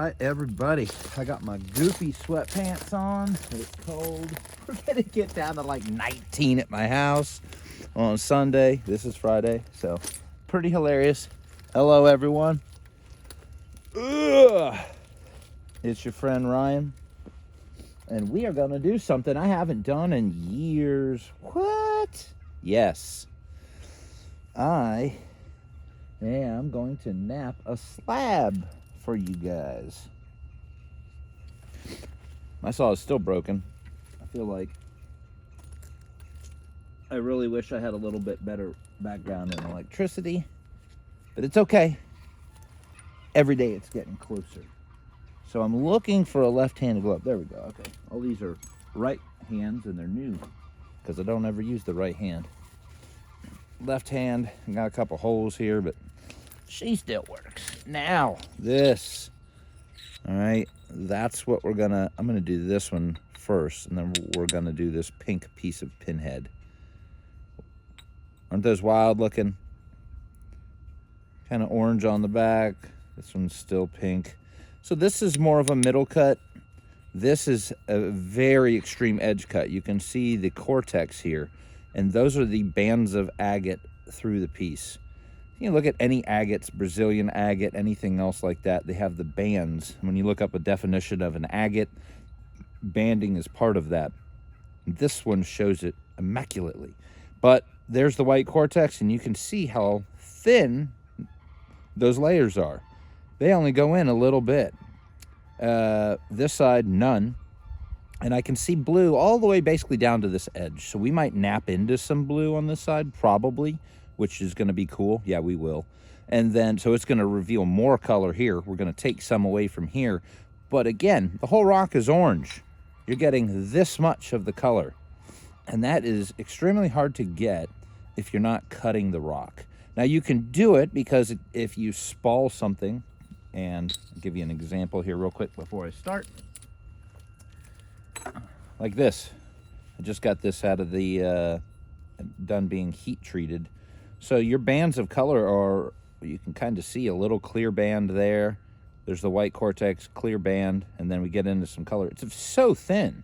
right, everybody. I got my goofy sweatpants on. It's cold. We're gonna get down to like 19 at my house on Sunday. This is Friday, so pretty hilarious. Hello, everyone. Ugh. It's your friend Ryan, and we are gonna do something I haven't done in years. What? Yes. I am going to nap a slab for you guys. My saw is still broken. I feel like I really wish I had a little bit better background in electricity, but it's okay. Every day it's getting closer. So I'm looking for a left-handed glove. There we go. Okay. All these are right hands and they're new because I don't ever use the right hand. Left hand, I got a couple holes here, but she still works. Now, this. All right, that's what I'm gonna do this one first, and then we're gonna do this pink piece of pinhead. Aren't those wild looking? Kind of orange on the back. This one's still pink. So this is more of a middle cut. This is a very extreme edge cut. You can see the cortex here, and those are the bands of agate through the piece. You look at any agates, Brazilian agate, anything else like that, they have the bands. When you look up a definition of an agate, banding is part of that. This one shows it immaculately. But there's the white cortex, and you can see how thin those layers are. They only go in a little bit. This side, none. And I can see blue all the way basically down to this edge. So we might nap into some blue on this side, probably, which is going to be cool. Yeah, we will. And then, so it's going to reveal more color here. We're going to take some away from here. But again, the whole rock is orange. You're getting this much of the color. And that is extremely hard to get if you're not cutting the rock. Now, you can do it because if you spall something, and I'll give you an example here real quick before I start. Like this. I just got this out of the, done being heat treated. So your bands of color are, you can kind of see a little clear band there. There's the white cortex, clear band, and then we get into some color. It's so thin.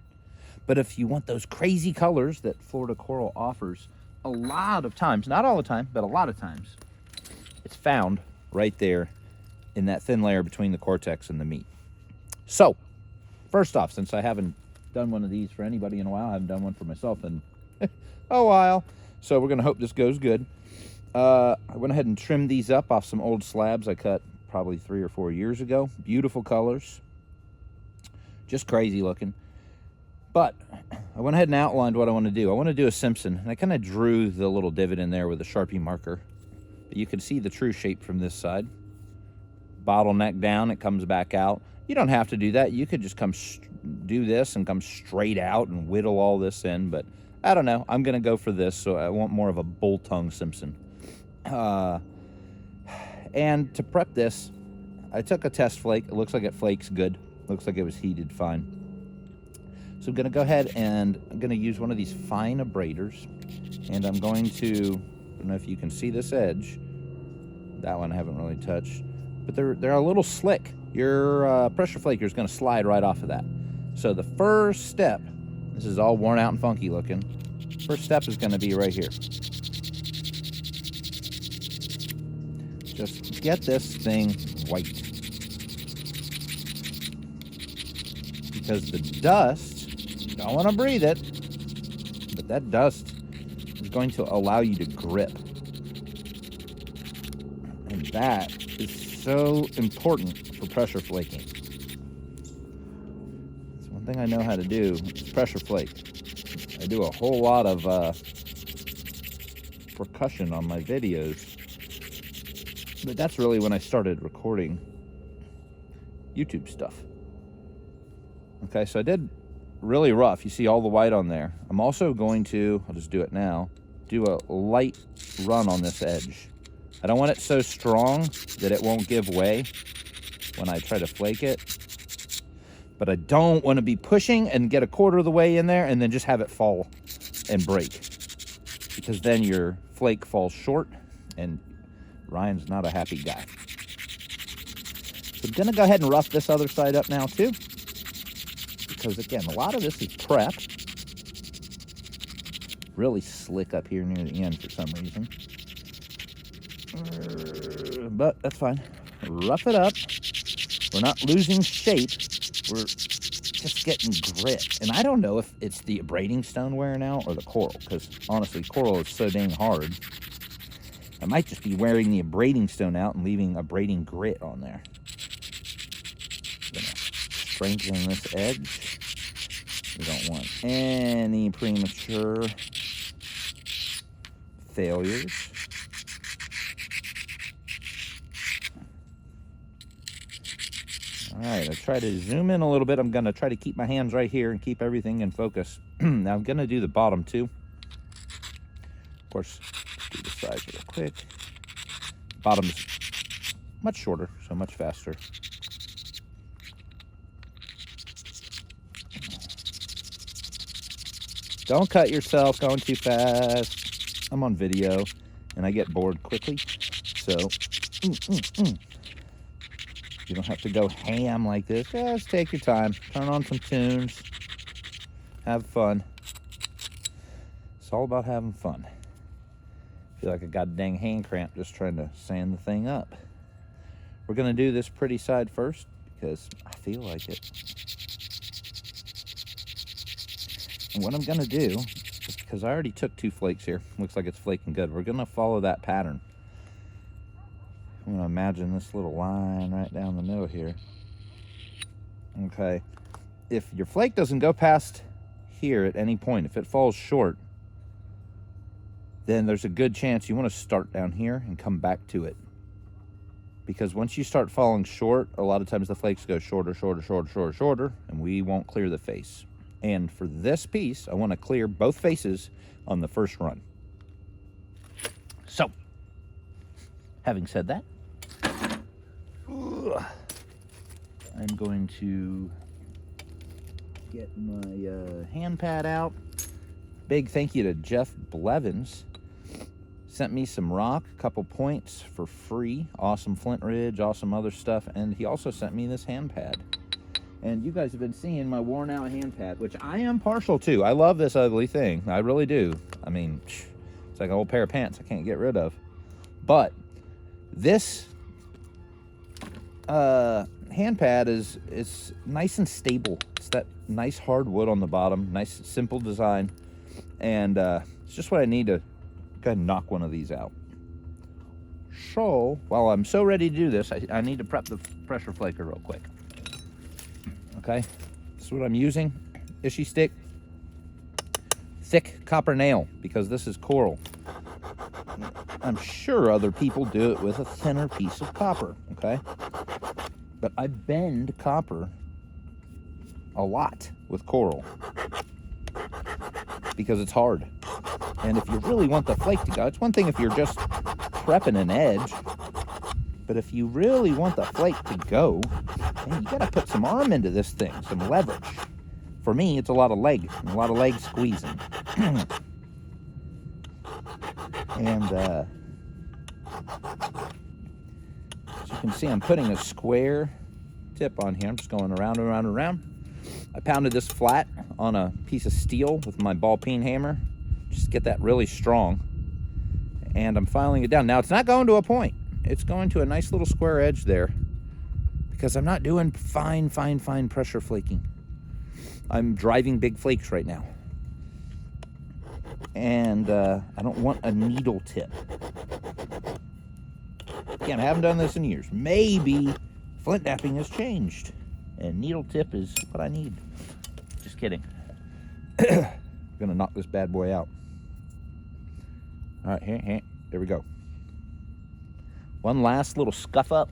But if you want those crazy colors that Florida Coral offers, a lot of times, not all the time, but a lot of times, it's found right there in that thin layer between the cortex and the meat. So, first off, since I haven't done one of these for anybody in a while, I haven't done one for myself in a while, so we're gonna hope this goes good. I went ahead and trimmed these up off some old slabs I cut probably 3 or 4 years ago. Beautiful colors, just crazy looking. But I went ahead and outlined what I want to do. I want to do a Simpson, and I kind of drew the little divot in there with a Sharpie marker. But you can see the true shape from this side. Bottleneck down, it comes back out. You don't have to do that. You could just do this and come straight out and whittle all this in, but I don't know. I'm going to go for this, so I want more of a bull tongue Simpson. And to prep this, I took a test flake. It looks like it flakes good. Looks like it was heated fine. So I'm going to go ahead and I'm going to use one of these fine abraders, and I'm going to, I don't know if you can see this edge. That one I haven't really touched, but they're a little slick. Your pressure flaker is going to slide right off of that. So the first step, this is all worn out and funky looking. First step is going to be right here. Just get this thing white. Because the dust, you don't want to breathe it, but that dust is going to allow you to grip. And that is so important for pressure flaking. It's one thing I know how to do, is pressure flake. I do a whole lot of percussion on my videos, but that's really when I started recording YouTube stuff. Okay, so I did really rough. You see all the white on there. I'm also going to, I'll just do it now, do a light run on this edge. I don't want it so strong that it won't give way when I try to flake it. But I don't want to be pushing and get a quarter of the way in there and then just have it fall and break. Because then your flake falls short and Ryan's not a happy guy. So I'm gonna go ahead and rough this other side up now too, because again, a lot of this is prep. Really slick up here near the end for some reason. But that's fine. Rough it up. We're not losing shape. We're just getting grit. And I don't know if it's the abrading stone wearing out or the coral, because honestly, coral is so dang hard. I might just be wearing the abrading stone out and leaving abrading grit on there. I'm gonna strengthen this edge. We don't want any premature failures. All right, I try to zoom in a little bit. I'm going to try to keep my hands right here and keep everything in focus. Now I'm going to do the bottom too. Of course, do the sides real quick. Bottom is much shorter, so much faster. Don't cut yourself going too fast. I'm on video and I get bored quickly, so you don't have to go ham like this. Just take your time. Turn on some tunes. Have fun. It's all about having fun. I feel like I got a dang hand cramp just trying to sand the thing up. We're going to do this pretty side first because I feel like it. And what I'm going to do, is because I already took 2 flakes here. Looks like it's flaking good. We're going to follow that pattern. I'm going to imagine this little line right down the middle here. Okay. If your flake doesn't go past here at any point, if it falls short, then there's a good chance you want to start down here and come back to it. Because once you start falling short, a lot of times the flakes go shorter, shorter, shorter, shorter, shorter, and we won't clear the face. And for this piece, I want to clear both faces on the first run. So, having said that, I'm going to get my hand pad out. Big thank you to Jeff Blevins. Sent me some rock, a couple points for free. Awesome Flint Ridge, awesome other stuff. And he also sent me this hand pad. And you guys have been seeing my worn out hand pad, which I am partial to. I love this ugly thing. I really do. I mean, it's like an old pair of pants I can't get rid of. But this hand pad is nice and stable. It's that nice hard wood on the bottom, nice simple design. And it's just what I need to go ahead and knock one of these out. So, while I'm so ready to do this, I need to prep the pressure flaker real quick. Okay, this is what I'm using. Ishii stick, thick copper nail, because this is coral. I'm sure other people do it with a thinner piece of copper, okay? But I bend copper a lot with coral because it's hard. And if you really want the flake to go, it's one thing if you're just prepping an edge, but if you really want the flake to go, man, you gotta put some arm into this thing, some leverage. For me, it's a lot of leg squeezing. And as you can see, I'm putting a square tip on here. I'm just going around and around and around. I pounded this flat on a piece of steel with my ball peen hammer. Just to get that really strong. And I'm filing it down. Now, it's not going to a point. It's going to a nice little square edge there, because I'm not doing fine pressure flaking. I'm driving big flakes right now. And I don't want a needle tip. Again, I haven't done this in years. Maybe Flint Knapping has changed, and needle tip is what I need. Just kidding. I'm gonna knock this bad boy out. All right, here, there we go. One last little scuff up,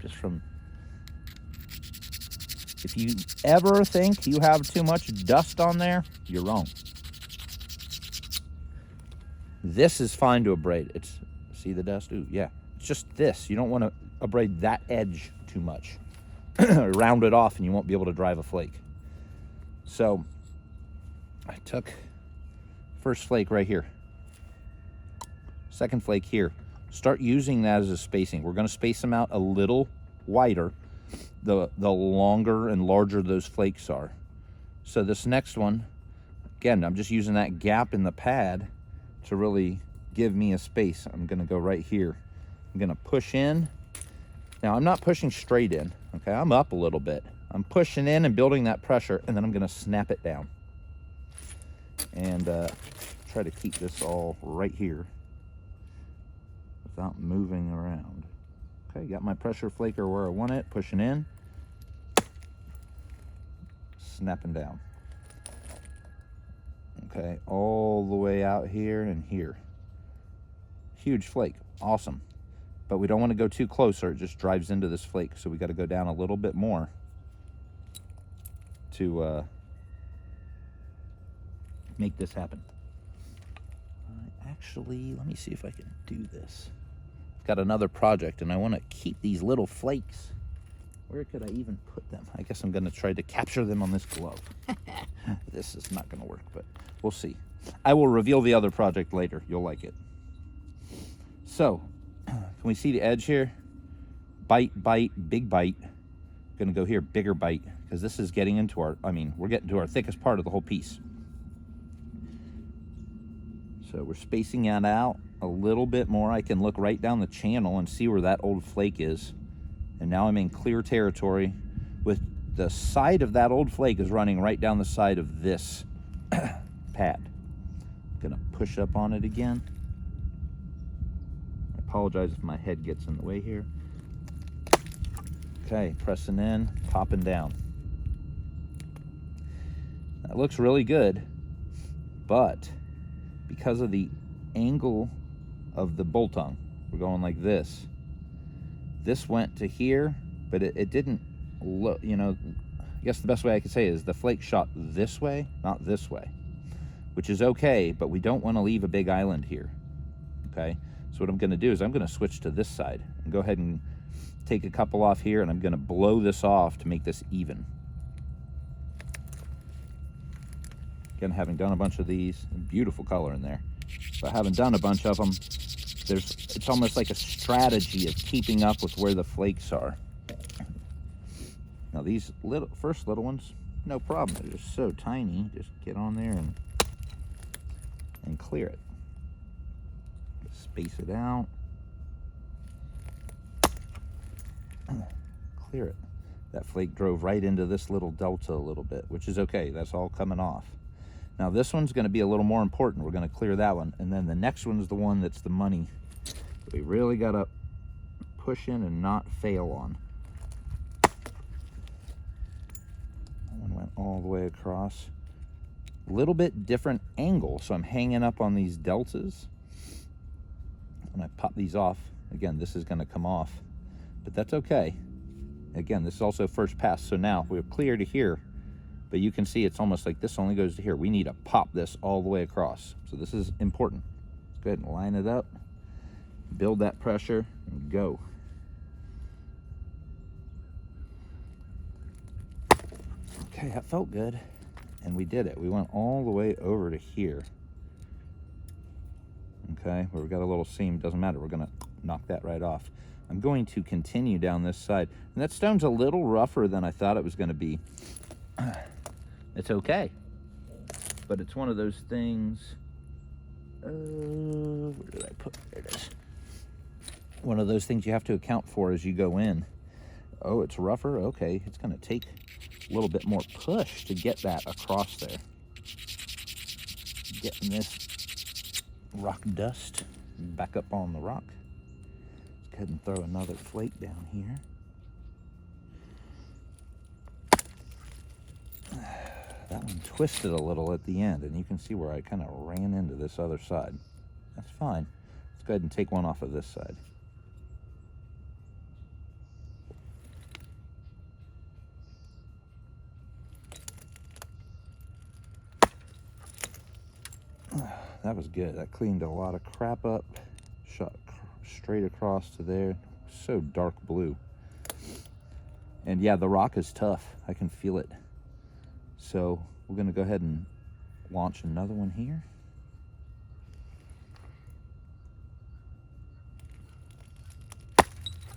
just from, if you ever think you have too much dust on there, you're wrong. This is fine to abrade. It's, see the dust? Ooh, yeah. It's just this. You don't want to abrade that edge too much. Round it off and you won't be able to drive a flake. So I took first flake right here. Second flake here. Start using that as a spacing. We're going to space them out a little wider the longer and larger those flakes are. So this next one, again, I'm just using that gap in the pad to really give me a space. I'm gonna go right here. I'm gonna push in. Now I'm not pushing straight in, okay? I'm up a little bit. I'm pushing in and building that pressure, and then I'm gonna snap it down. And try to keep this all right here without moving around. Okay, got my pressure flaker where I want it, pushing in, snapping down. Okay, all the way out here and here. Huge flake, awesome. But we don't want to go too close or it just drives into this flake, so we got to go down a little bit more to make this happen. Actually, let me see if I can do this. I've got another project and I want to keep these little flakes. Where could I even put them? I guess I'm going to try to capture them on this glove. This is not going to work, but we'll see. I will reveal the other project later. You'll like it. So, can we see the edge here? Bite, bite, big bite. Going to go here, bigger bite, because this is getting into our, we're getting to our thickest part of the whole piece. So we're spacing that out a little bit more. I can look right down the channel and see where that old flake is. And now I'm in clear territory with the side of that old flake is running right down the side of this pad. I'm gonna push up on it again. I apologize if my head gets in the way here. Okay, pressing in, popping down. That looks really good, but because of the angle of the bolt tongue, we're going like this. This went to here, but it didn't look, I guess the best way I could say is the flake shot this way, not this way, which is okay, but we don't want to leave a big island here, okay? So what I'm gonna do is I'm gonna switch to this side and go ahead and take a couple off here, and I'm gonna blow this off to make this even. Again, having done a bunch of these, beautiful color in there, but having done a bunch of them, it's almost like a strategy of keeping up with where the flakes are. Now these first little ones, no problem. They're just so tiny. Just get on there and clear it. Space it out. Clear it. That flake drove right into this little delta a little bit, which is okay. That's all coming off. Now this one's going to be a little more important. We're going to clear that one. And then the next one is the one that's the money. We really got to push in and not fail on. That one went all the way across. A little bit different angle, so I'm hanging up on these deltas. When I pop these off, again, this is going to come off, but that's okay. Again, this is also first pass, so now we're clear to here. But you can see it's almost like this only goes to here. We need to pop this all the way across. So this is important. Let's go ahead and line it up, build that pressure, and go. Okay, that felt good. And we did it. We went all the way over to here. Okay, where we got a little seam, doesn't matter. We're gonna knock that right off. I'm going to continue down this side. And that stone's a little rougher than I thought it was gonna be. It's okay, but it's one of those things. Where did I put? There it is. One of those things you have to account for as you go in. Oh, it's rougher. Okay, it's going to take a little bit more push to get that across there. Getting this rock dust back up on the rock. Let's go ahead and throw another flake down here. That one twisted a little at the end, and you can see where I kind of ran into this other side. That's fine. Let's go ahead and take one off of this side. That was good. That cleaned a lot of crap up. Shot straight across to there. So dark blue. And yeah, the rock is tough. I can feel it. So we're going to go ahead and launch another one here.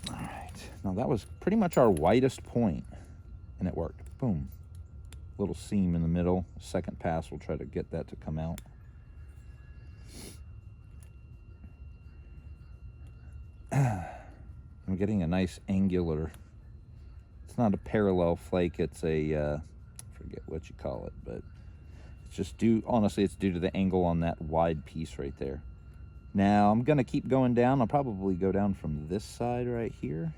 All right, Now that was pretty much our widest point, and it worked. Boom. Little seam in the middle. Second pass, we'll try to get that to come out. I'm getting a nice angular, it's not a parallel flake, it's a, forget what you call it, but it's just due, honestly, it's due to the angle on that wide piece right there. Now I'm gonna keep going down. I'll probably go down from this side right here.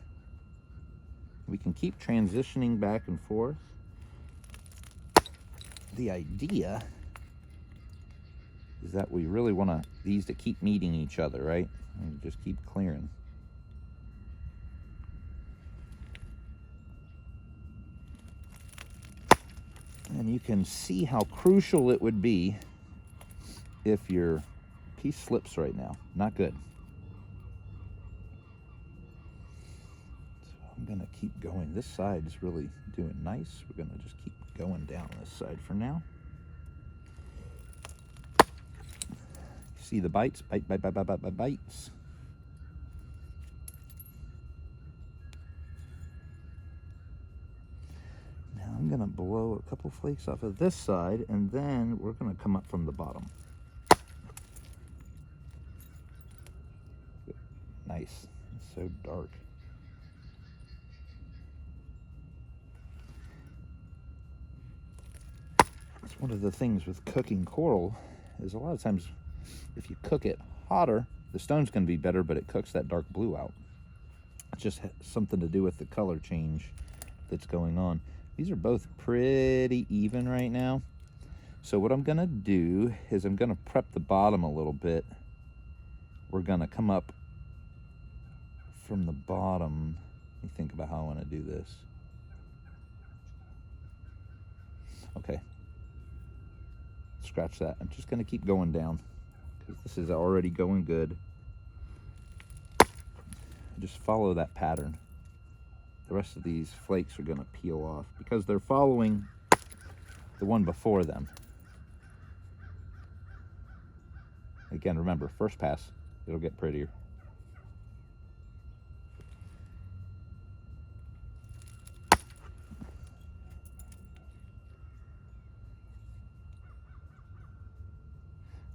We can keep transitioning back and forth. The idea is that we really want these to keep meeting each other, right? And just keep clearing. And you can see how crucial it would be if your piece slips right now. Not good. So I'm gonna keep going. This side is really doing nice. We're gonna just keep going down this side for now. See the bites? Bite, bite, bite, bite, bite, bite, bites. Now I'm gonna blow a couple flakes off of this side, and then we're gonna come up from the bottom. Nice. It's so dark. It's one of the things with cooking coral is a lot of times if you cook it hotter, the stone's going to be better, but it cooks that dark blue out. It's just something to do with the color change that's going on. These are both pretty even right now. So what I'm going to do is I'm going to prep the bottom a little bit. We're going to come up from the bottom. Let me think about how I want to do this. Okay. Scratch that. I'm just going to keep going down because this is already going good. Just follow that pattern. The rest of these flakes are going to peel off because they're following the one before them. Again, remember, first pass, it'll get prettier.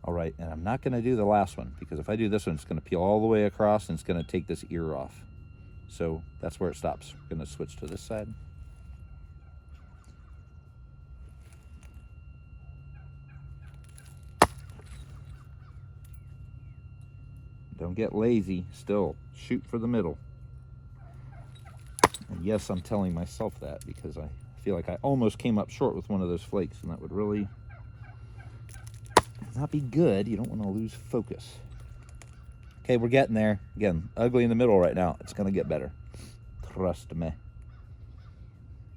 All right, and I'm not gonna do the last one because if I do this one, it's gonna peel all the way across and it's gonna take this ear off. So that's where it stops. We're gonna switch to this side. Don't get lazy, still shoot for the middle. And yes, I'm telling myself that because I feel like I almost came up short with one of those flakes, and that would really not be good. You don't want to lose focus. Okay, we're getting there. Again, ugly in the middle right now. It's gonna get better. Trust me.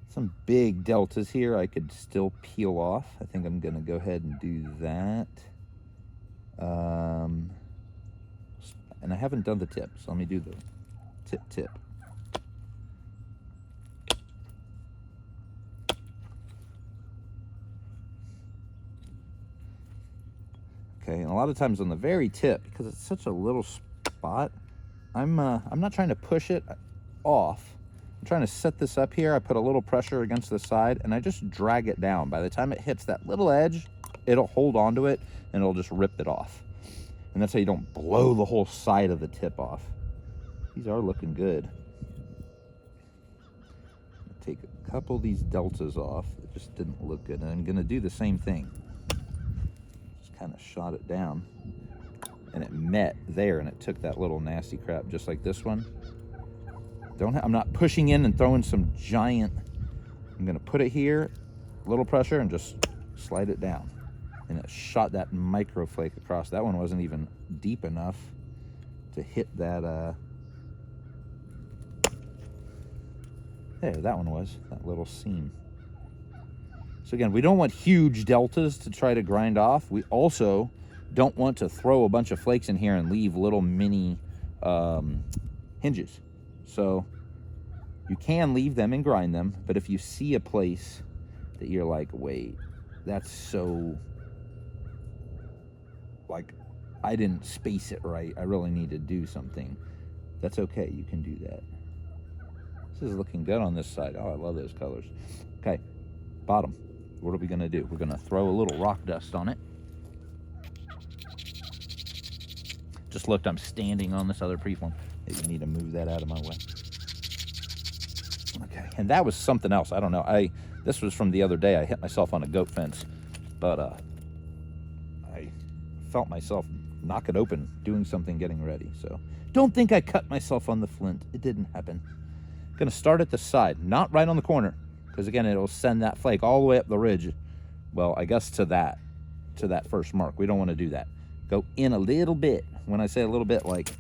Some big deltas here I could still peel off. I think I'm gonna go ahead and do that. And I haven't done the tip, so let me do the tip. Okay, and a lot of times on the very tip, because it's such a little spot, I'm not trying to push it off. I'm trying to set this up here. I put a little pressure against the side, and I just drag it down. By the time it hits that little edge, it'll hold onto it, and it'll just rip it off. And that's how you don't blow the whole side of the tip off. These are looking good. Take a couple of these deltas off. It just didn't look good. And I'm gonna do the same thing. Just kind of shot it down. And it met there, and it took that little nasty crap, just like this one. I'm not pushing in and throwing some giant. I'm gonna put it here, a little pressure, and just slide it down. And it shot that micro flake across. That one wasn't even deep enough to hit that. There, that one was, that little seam. So again, we don't want huge deltas to try to grind off. We also don't want to throw a bunch of flakes in here and leave little mini hinges. So you can leave them and grind them, but if you see a place that you're like, wait, that's so, like, I didn't space it right, I really need to do something, that's okay, you can do that. This is looking good on this side. Oh, I love those colors. Okay, bottom. What are we gonna do? We're gonna throw a little rock dust on it. Just looked, I'm standing on this other preform. Maybe need to move that out of my way. Okay, and that was something else. I don't know. This was from the other day. I hit myself on a goat fence, but I felt myself knock it open, doing something, getting ready. So don't think I cut myself on the flint. It didn't happen. Gonna start at the side, not right on the corner, because again, it'll send that flake all the way up the ridge. Well, I guess to that first mark. We don't want to do that. Go in a little bit. When I say a little bit, like,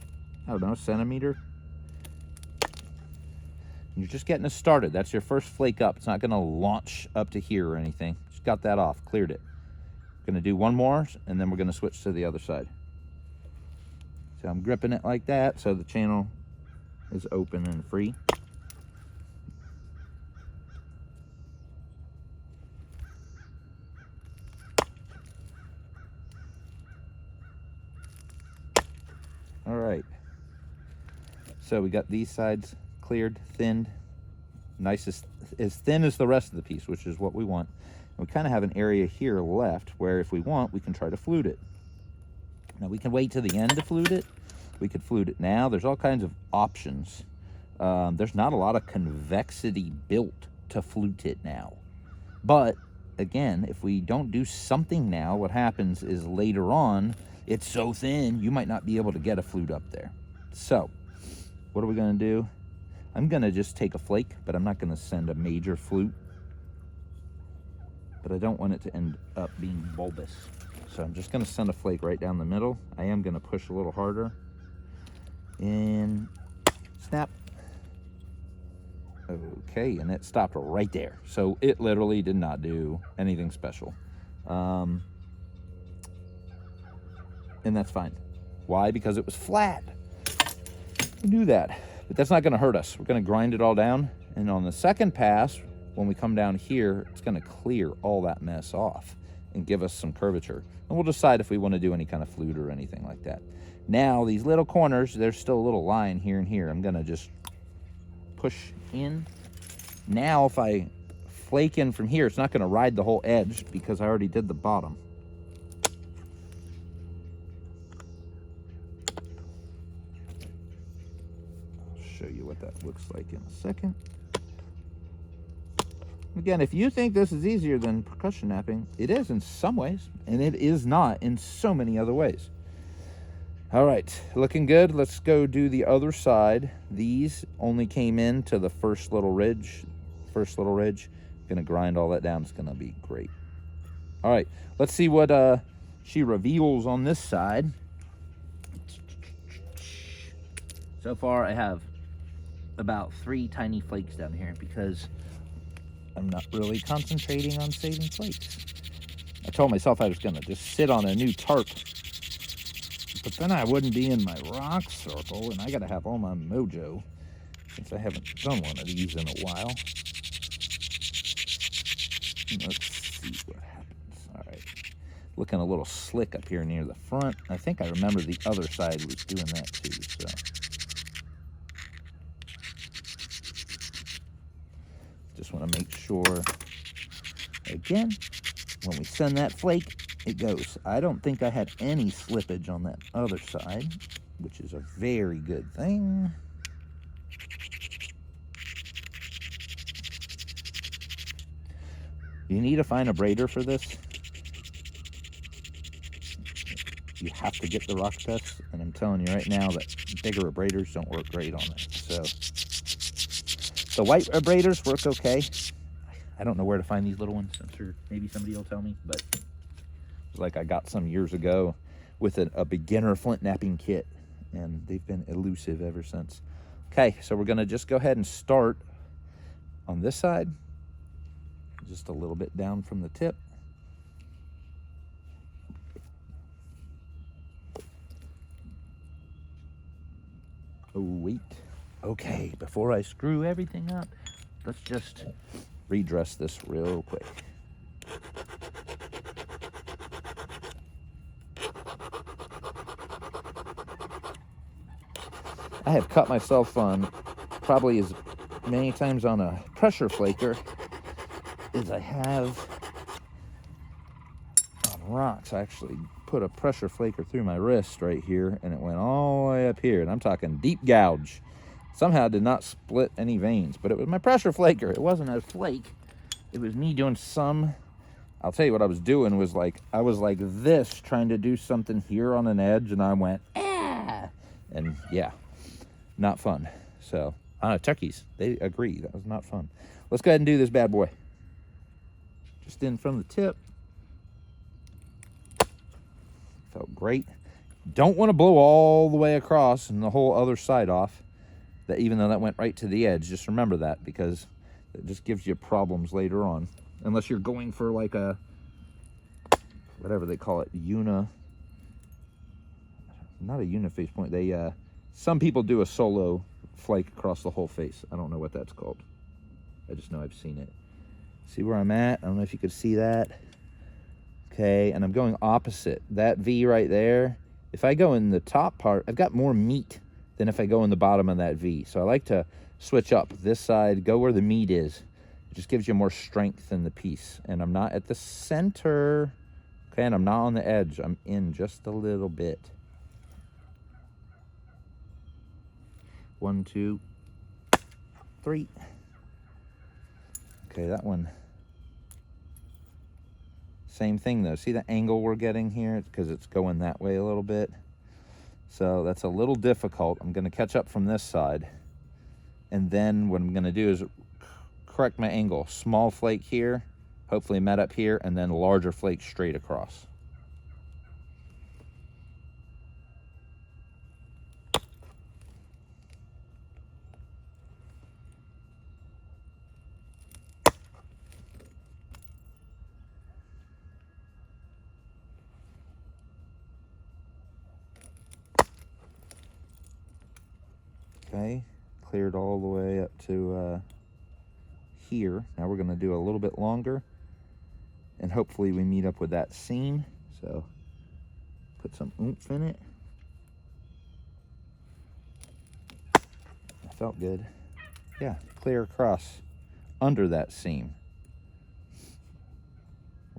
I don't know, centimeter. You're just getting it started. That's your first flake up. It's not gonna launch up to here or anything. Just got that off, cleared it. Gonna do one more, and then we're gonna switch to the other side. So I'm gripping it like that, so the channel is open and free. All right, so we got these sides cleared, thinned, nice, as thin as the rest of the piece, which is what we want. And we kind of have an area here left where if we want, we can try to flute it. Now we can wait to the end to flute it. We could flute it now. There's all kinds of options. There's not a lot of convexity built to flute it now. But again, if we don't do something now, what happens is later on, it's so thin, you might not be able to get a flute up there. So what are we gonna do? I'm gonna just take a flake, but I'm not gonna send a major flute. But I don't want it to end up being bulbous. So I'm just gonna send a flake right down the middle. I am gonna push a little harder. And snap. Okay, and it stopped right there. So it literally did not do anything special. And that's fine. Why? Because it was flat. We knew that, but that's not gonna hurt us. We're gonna grind it all down, and on the second pass, when we come down here, it's gonna clear all that mess off and give us some curvature. And we'll decide if we wanna do any kind of flute or anything like that. Now, these little corners, there's still a little line here and here. I'm gonna just push in. Now, if I flake in from here, it's not gonna ride the whole edge because I already did the bottom. Show you what that looks like in a second. Again, if you think this is easier than percussion knapping, it is in some ways, and it is not in so many other ways. All right, looking good. Let's go do the other side. These only came in to the first little ridge. Gonna grind all that down. It's gonna be great. All right, let's see what she reveals on this side. So far, I have about 3 tiny flakes down here because I'm not really concentrating on saving flakes. I told myself I was gonna just sit on a new tarp, but then I wouldn't be in my rock circle, and I gotta have all my mojo since I haven't done one of these in a while. Let's see what happens. All right, looking a little slick up here near the front. I think I remember the other side was doing that too, so. Just want to make sure, again, when we send that flake, it goes. I don't think I had any slippage on that other side, which is a very good thing. You need to find a braider for this. You have to get the rock dust, and I'm telling you right now that bigger abraders don't work great on it. So the white abraders work okay. I don't know where to find these little ones. I'm sure maybe somebody will tell me, but it's like I got some years ago with a beginner flint knapping kit, and they've been elusive ever since. Okay, so we're gonna just go ahead and start on this side, just a little bit down from the tip. Oh, wait. Okay, before I screw everything up, let's just redress this real quick. I have cut myself on probably as many times on a pressure flaker is I have on rocks, I actually put a pressure flaker through my wrist right here, and it went all the way up here, and I'm talking deep gouge. Somehow did not split any veins, but it was my pressure flaker. It wasn't a flake. It was me doing some, I'll tell you what I was doing was like, I was like this, trying to do something here on an edge, and I went, ah! And yeah, not fun. So, turkeys, they agree, that was not fun. Let's go ahead and do this bad boy. Just in from the tip. Felt great. Don't want to blow all the way across and the whole other side off. That even though that went right to the edge, just remember that, because it just gives you problems later on. Unless you're going for like a, whatever they call it, not a uniface point. They, some people do a solo flake across the whole face. I don't know what that's called. I just know I've seen it. See where I'm at? I don't know if you could see that. Okay, and I'm going opposite. That V right there, if I go in the top part, I've got more meat than if I go in the bottom of that V. So I like to switch up this side, go where the meat is. It just gives you more strength in the piece. And I'm not at the center. Okay, and I'm not on the edge. I'm in just a little bit. 1, 2, 3. Okay, that one. Same thing though. See the angle we're getting here? It's because it's going that way a little bit. So that's a little difficult. I'm going to catch up from this side. And then what I'm going to do is correct my angle. Small flake here, hopefully met up here, and then larger flake straight across. Okay, cleared all the way up to here. Now we're going to do a little bit longer, and hopefully we meet up with that seam. So put some oomph in it. That felt good. Yeah, clear across under that seam,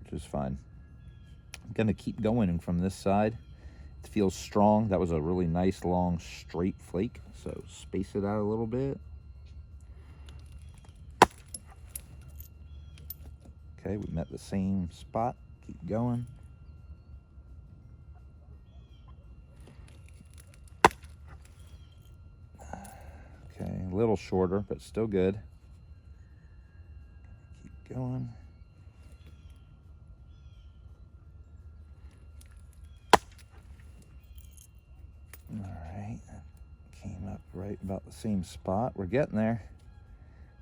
which is fine. I'm going to keep going from this side. It feels strong. That was a really nice long straight flake, so space it out a little bit. Okay, we met the same spot. Keep going. Okay, a little shorter, but still good. Keep going. All right, came up right about the same spot. We're getting there.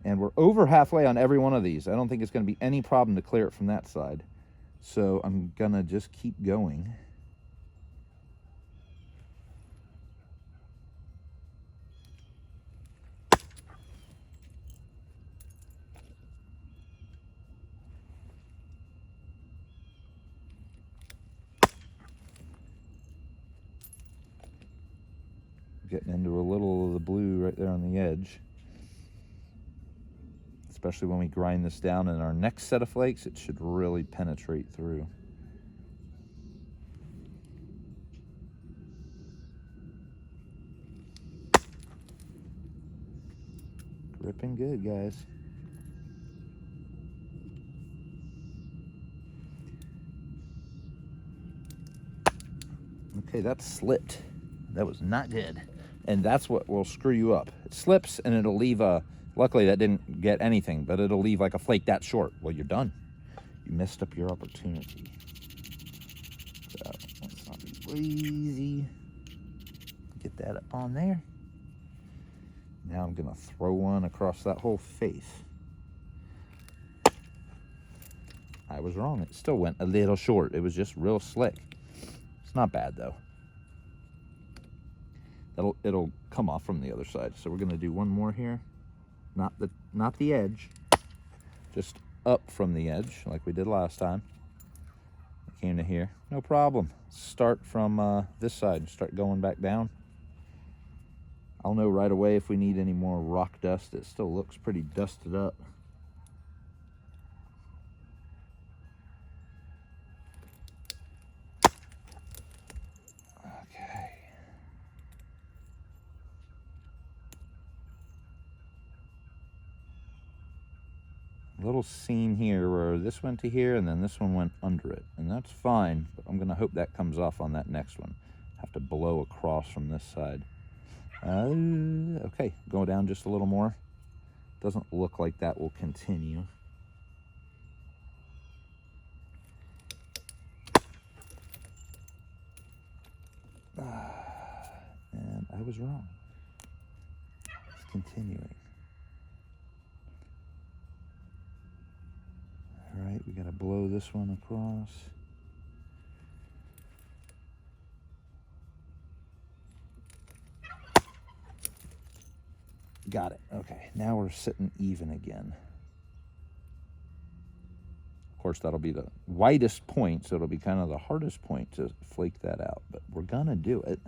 And we're over halfway on every one of these. I don't think it's going to be any problem to clear it from that side. So I'm going to just keep going. Getting into a little of the blue right there on the edge. Especially when we grind this down in our next set of flakes, it should really penetrate through. Gripping good, guys. Okay, that slipped. That was not good. And that's what will screw you up. It slips and it'll leave a, luckily that didn't get anything, but it'll leave like a flake that short. Well, you're done. You messed up your opportunity. So let's not be lazy. Get that up on there. Now I'm gonna throw one across that whole face. I was wrong. It still went a little short. It was just real slick. It's not bad though. It'll come off from the other side. So we're gonna do one more here. Not the edge, just up from the edge like we did last time. I came to here, no problem. Start from this side, start going back down. I'll know right away if we need any more rock dust. It still looks pretty dusted up. Okay. Little seam here where this went to here and then this one went under it, and that's fine, but I'm gonna hope that comes off on that next one. Have to blow across from this side. Okay, go down just a little more. Doesn't look like that will continue. And I was wrong. It's continuing. All right, we gotta blow this one across. Got it. Okay, now we're sitting even again. Of course, that'll be the widest point, so it'll be kind of the hardest point to flake that out, but we're gonna do it.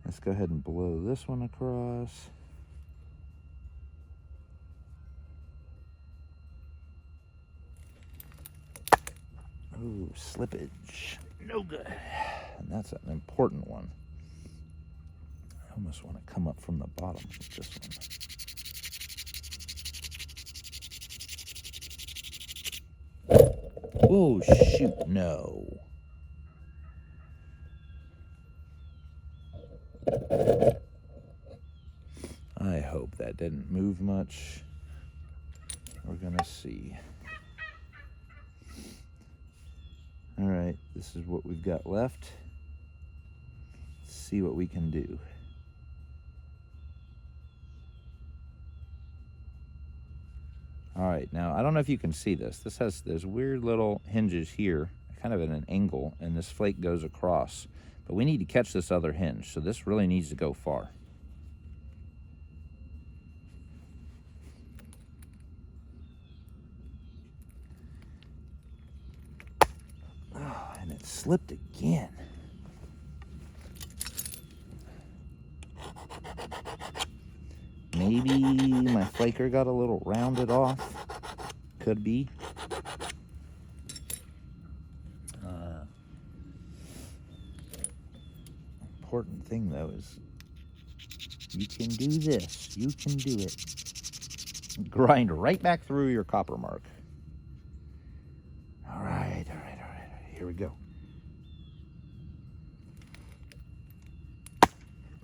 Let's go ahead and blow this one across. Ooh, slippage. No good. And that's an important one. I almost want to come up from the bottom with this one. Oh, shoot, no. I hope that didn't move much. We're gonna see. All right, this is what we've got left. Let's see what we can do. All right, now I don't know if you can see this. This has those weird little hinges here, kind of at an angle, and this flake goes across. But we need to catch this other hinge, so this really needs to go far. Oh, and it slipped again. Maybe my flaker got a little rounded off. Could be. Important thing though is you can do this. You can do it. Grind right back through your copper mark. All right. Here we go.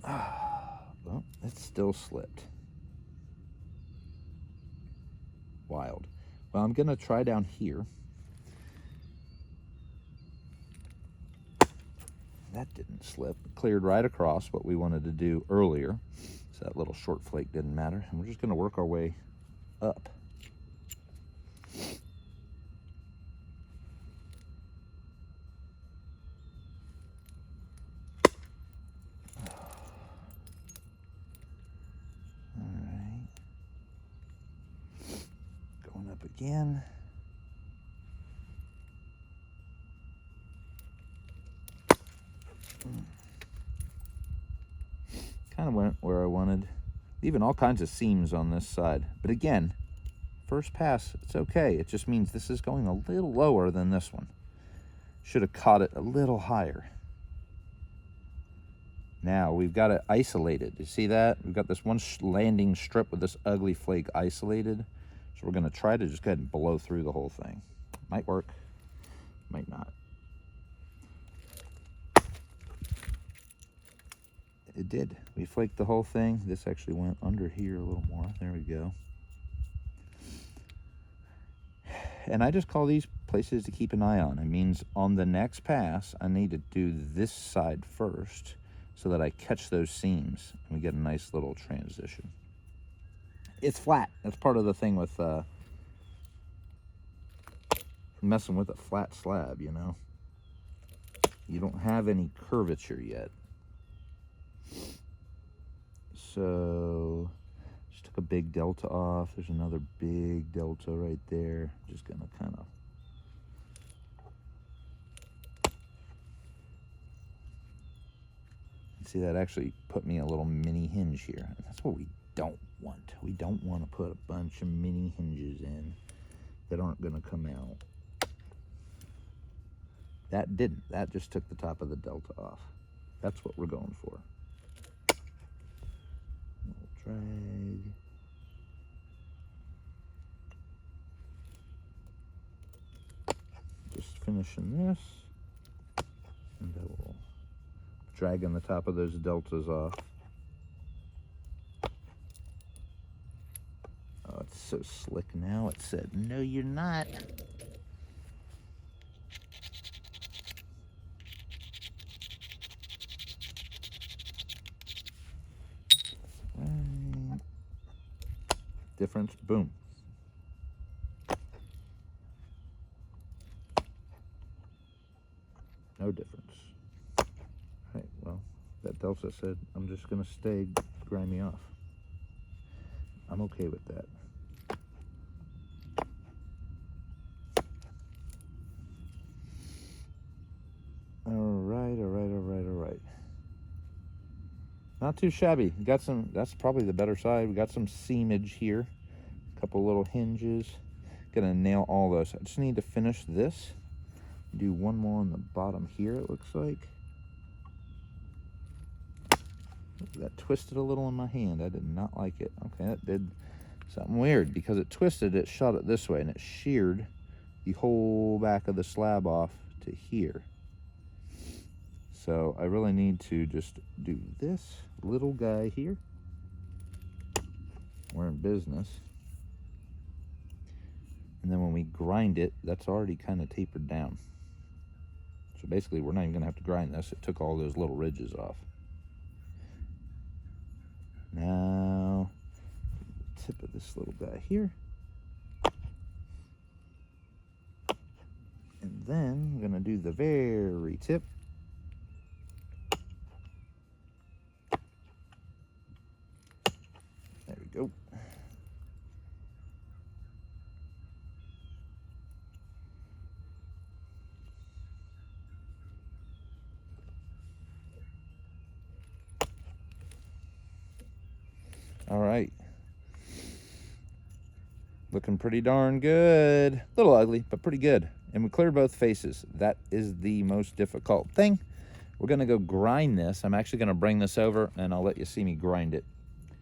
Well, it still slipped. Wild. Well, I'm going to try down here. That didn't slip. It cleared right across what we wanted to do earlier. So that little short flake didn't matter. And we're just going to work our way up. All right. Going up again. Kind of went where I wanted. Even all kinds of seams on this side. But again, first pass, it's okay. It just means this is going a little lower than this one. Should have caught it a little higher. Now we've got it isolated. You see that? We've got this one landing strip with this ugly flake isolated. So we're going to try to just go ahead and blow through the whole thing. Might work, might not. It did. We flaked the whole thing. This actually went under here a little more. There we go. And I just call these places to keep an eye on. It means on the next pass, I need to do this side first so that I catch those seams and we get a nice little transition. It's flat. That's part of the thing with messing with a flat slab, you know. You don't have any curvature yet. So just took a big delta off. There's another big delta right there. Just gonna kind of See, that actually put me a little mini hinge here. That's what we don't want. We don't want to put a bunch of mini hinges in that aren't going to come out. That didn't. That just took the top of the delta off. That's what we're going for. Little drag. Just finishing this. And I will dragging the top of those deltas off. Oh, it's so slick now. It said, no, you're not. Right. Difference, boom. No difference. Right, well, that delta said, I'm just gonna stay grimy off. I'm okay with that. All right. Not too shabby. Got some, that's probably the better side. We got some seamage here. A couple little hinges. Gonna nail all those. I just need to finish this. Do one more on the bottom here, it looks like. That twisted a little in my hand. I did not like it. Okay, that did something weird. Because it twisted, it shot it this way, and it sheared the whole back of the slab off to here. So I really need to just do this little guy here. We're in business. And then when we grind it, that's already kind of tapered down. So basically, we're not even gonna have to grind this. It took all those little ridges off. Now, tip of this little guy here. And then I'm gonna do the very tip. There we go. All right. Looking pretty darn good. A little ugly, but pretty good. And we cleared both faces. That is the most difficult thing. We're gonna go grind this. I'm actually gonna bring this over and I'll let you see me grind it.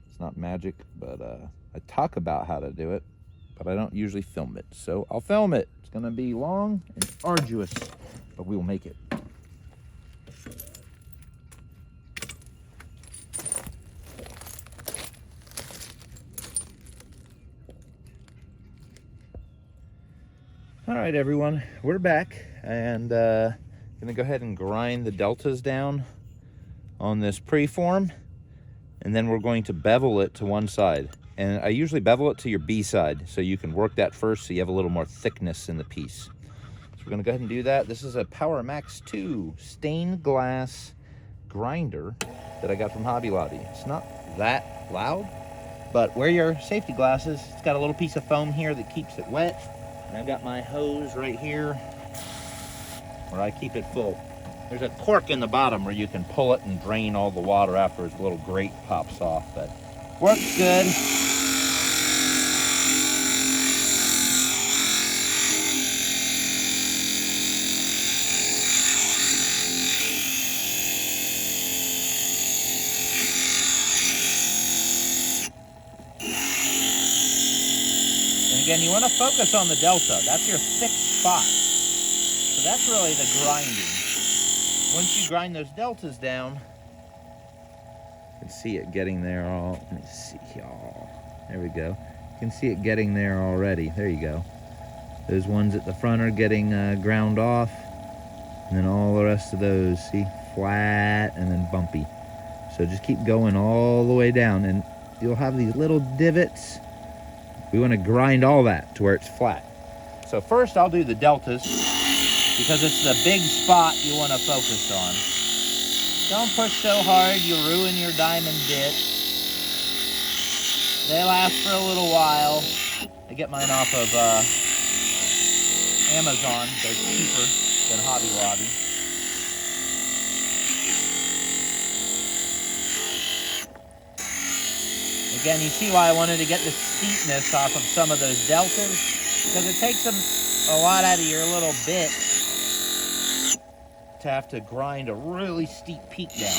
It's not magic, but I talk about how to do it, but I don't usually film it. So I'll film it. It's gonna be long and arduous, but we will make it. All right, everyone, we're back, and gonna go ahead and grind the deltas down on this preform, and then we're going to bevel it to one side. And I usually bevel it to your B side, so you can work that first so you have a little more thickness in the piece. So we're gonna go ahead and do that. This is a Power Max 2 stained glass grinder that I got from Hobby Lobby. It's not that loud, but wear your safety glasses. It's got a little piece of foam here that keeps it wet. And I've got my hose right here where I keep it full. There's a cork in the bottom where you can pull it and drain all the water after its little grate pops off, but works good. Again, you want to focus on the delta. That's your thick spot. So that's really the grinding. Once you grind those deltas down, you can see it getting there all. Let me see, y'all. There we go. You can see it getting there already. There you go. Those ones at the front are getting ground off. And then all the rest of those, see, flat and then bumpy. So just keep going all the way down. And you'll have these little divots. We want to grind all that to where it's flat. So first I'll do the deltas because it's the big spot you want to focus on. Don't push so hard, you'll ruin your diamond bit. They last for a little while. I get mine off of Amazon. They're cheaper than Hobby Lobby. Again, you see why I wanted to get the steepness off of some of those deltas, because it takes them a lot out of your little bit to have to grind a really steep peak down.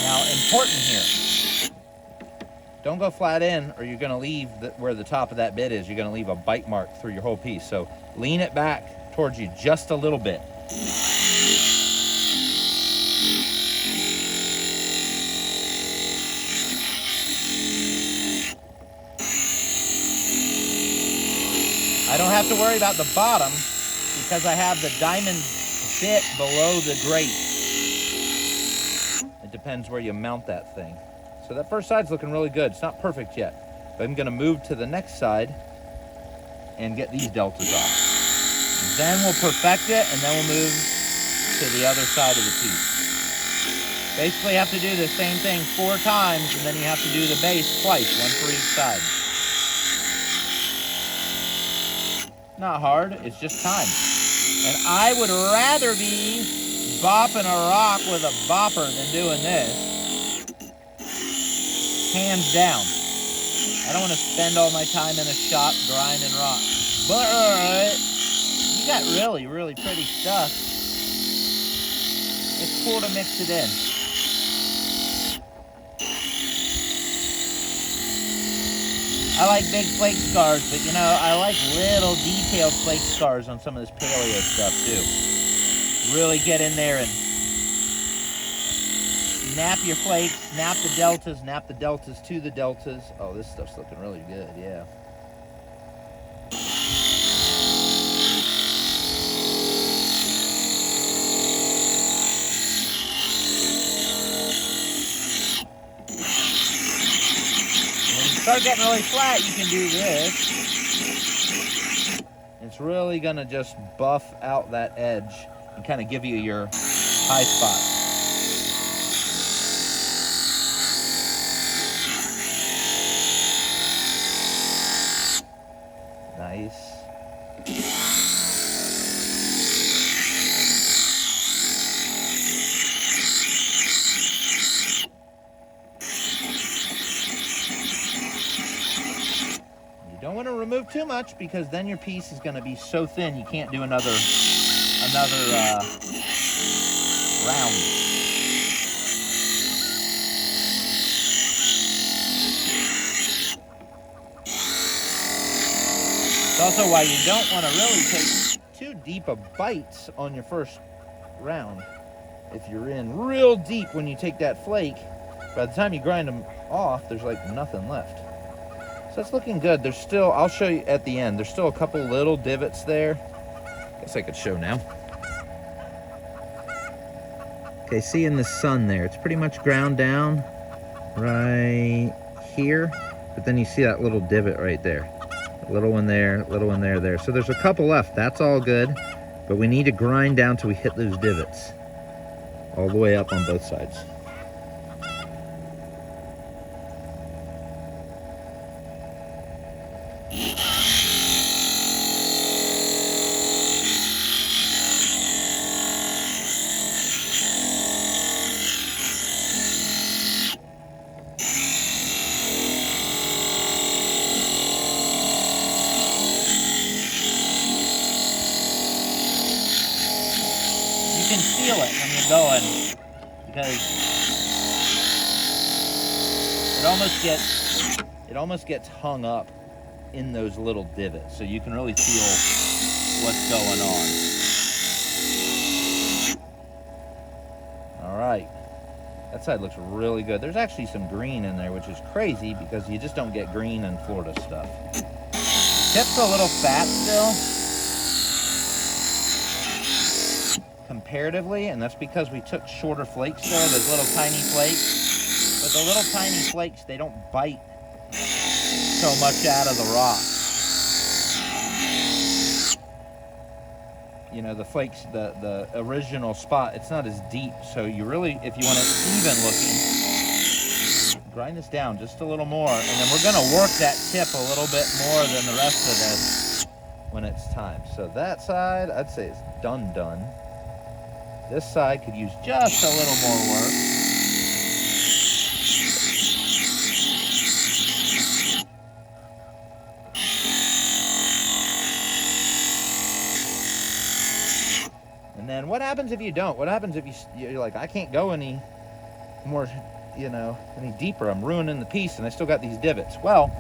Now, important here, don't go flat in or you're gonna leave where the top of that bit is, you're gonna leave a bite mark through your whole piece. So lean it back towards you just a little bit. I don't have to worry about the bottom because I have the diamond bit below the grate. It depends where you mount that thing. So that first side's looking really good. It's not perfect yet, but I'm gonna move to the next side and get these deltas off. Then we'll perfect it, and then we'll move to the other side of the piece. Basically you have to do the same thing 4 times, and then you have to do the base twice, 1 for each side. Not hard, it's just time. And I would rather be bopping a rock with a bopper than doing this. Hands down. I don't want to spend all my time in a shop grinding rock. But you got really, really pretty stuff. It's cool to mix it in. I like big flake scars, but you know, I like little detailed flake scars on some of this paleo stuff too. Really get in there and nap your flakes, nap the deltas to the deltas. Oh, this stuff's looking really good, yeah. Start getting really flat, you can do this. It's really gonna just buff out that edge and kind of give you your high spot. Nice. Don't want to remove too much because then your piece is going to be so thin you can't do another round. It's also why you don't want to really take too deep of bites on your first round. If you're in real deep when you take that flake, by the time you grind them off, there's like nothing left. So it's looking good. There's still, I'll show you at the end, there's still a couple little divots there. Guess I could show now. Okay, see in the sun there, it's pretty much ground down right here, but then you see that little divot right there. A little one there, little one there. So there's a couple left, that's all good, but we need to grind down till we hit those divots all the way up on both sides. You can feel it when you're going, because it almost gets hung up in those little divots, so you can really feel what's going on. All right, that side looks really good. There's actually some green in there, which is crazy because you just don't get green in Florida stuff. Tip's a little fat still, comparatively, and that's because we took shorter flakes there, those little tiny flakes. But the little tiny flakes, they don't bite so much out of the rock. You know, the flakes, the original spot, it's not as deep, so you really, if you want it even looking, grind this down just a little more, and then we're gonna work that tip a little bit more than the rest of this when it's time. So that side, I'd say it's done. This side could use just a little more work. And then what happens if you don't? What happens if you're like, I can't go any more, you know, any deeper. I'm ruining the piece and I still got these divots. Well,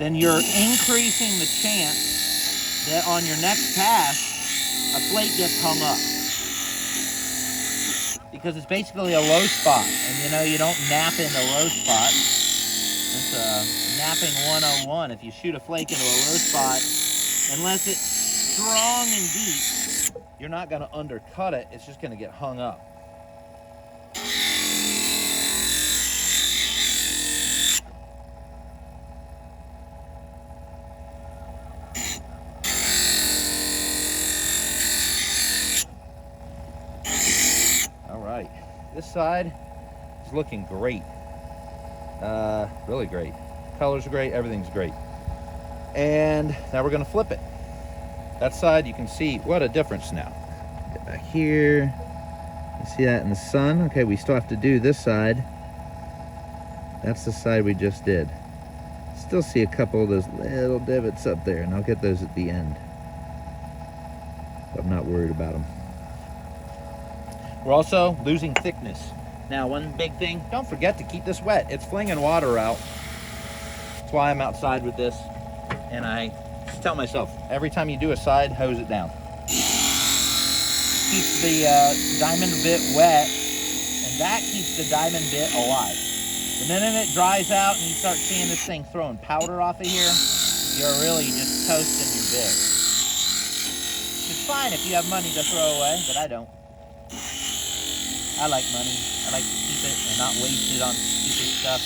then you're increasing the chance that on your next cast, a flake gets hung up. Because it's basically a low spot. And you know, you don't nap in a low spot. It's napping 101. If you shoot a flake into a low spot, unless it's strong and deep, you're not going to undercut it. It's just going to get hung up. All right, this side is looking great. Really great. Colors are great, everything's great. And now we're going to flip it. That side, you can see what a difference now. Get back here. You see that in the sun? Okay, we still have to do this side. That's the side we just did. Still see a couple of those little divots up there, and I'll get those at the end. I'm not worried about them. We're also losing thickness. Now, one big thing, don't forget to keep this wet. It's flinging water out. That's why I'm outside with this. And I tell myself, every time you do a side, hose it down. Keeps the diamond bit wet, and that keeps the diamond bit alive. The minute it dries out and you start seeing this thing throwing powder off of here, you're really just toasting your bit. It's fine if you have money to throw away, but I don't. I like money. I like to keep it and not waste it on stupid stuff.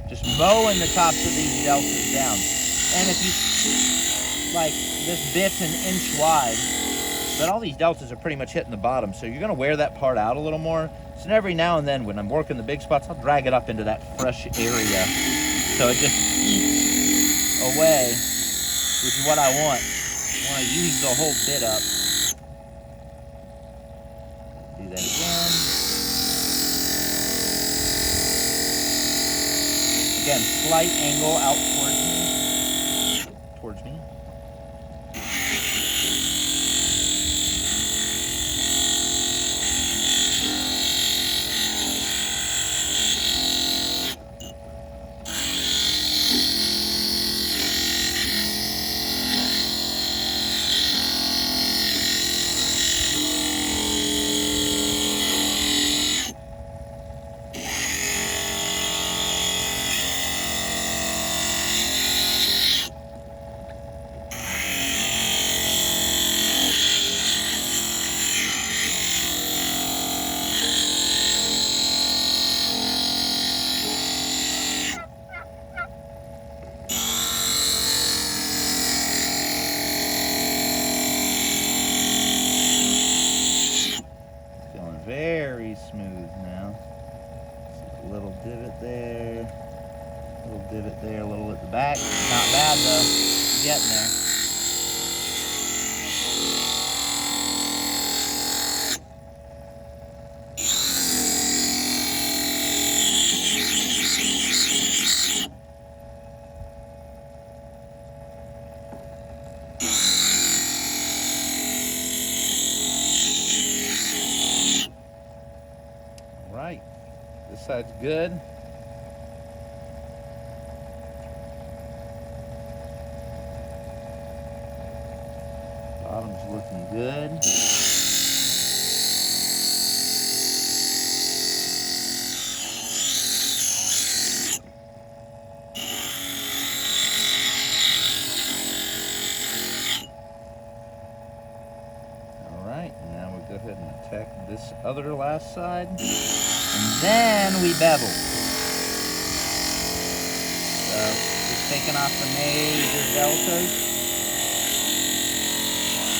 Just mowing the tops of these deltas down. And if you, like, this bit's an inch wide, but all these deltas are pretty much hitting the bottom, so you're going to wear that part out a little more. So every now and then when I'm working the big spots, I'll drag it up into that fresh area. So it just eats away, which is what I want. I want to use the whole bit up. Do that again. Again, slight angle out towards me. Very smooth now. A little divot there, a little divot there, a little at the back. Not bad though, getting there. Right, this side's good. Bottom's looking good. All right, now we'll go ahead and attack this other last side. And then we bevel. So just taking off the major deltas.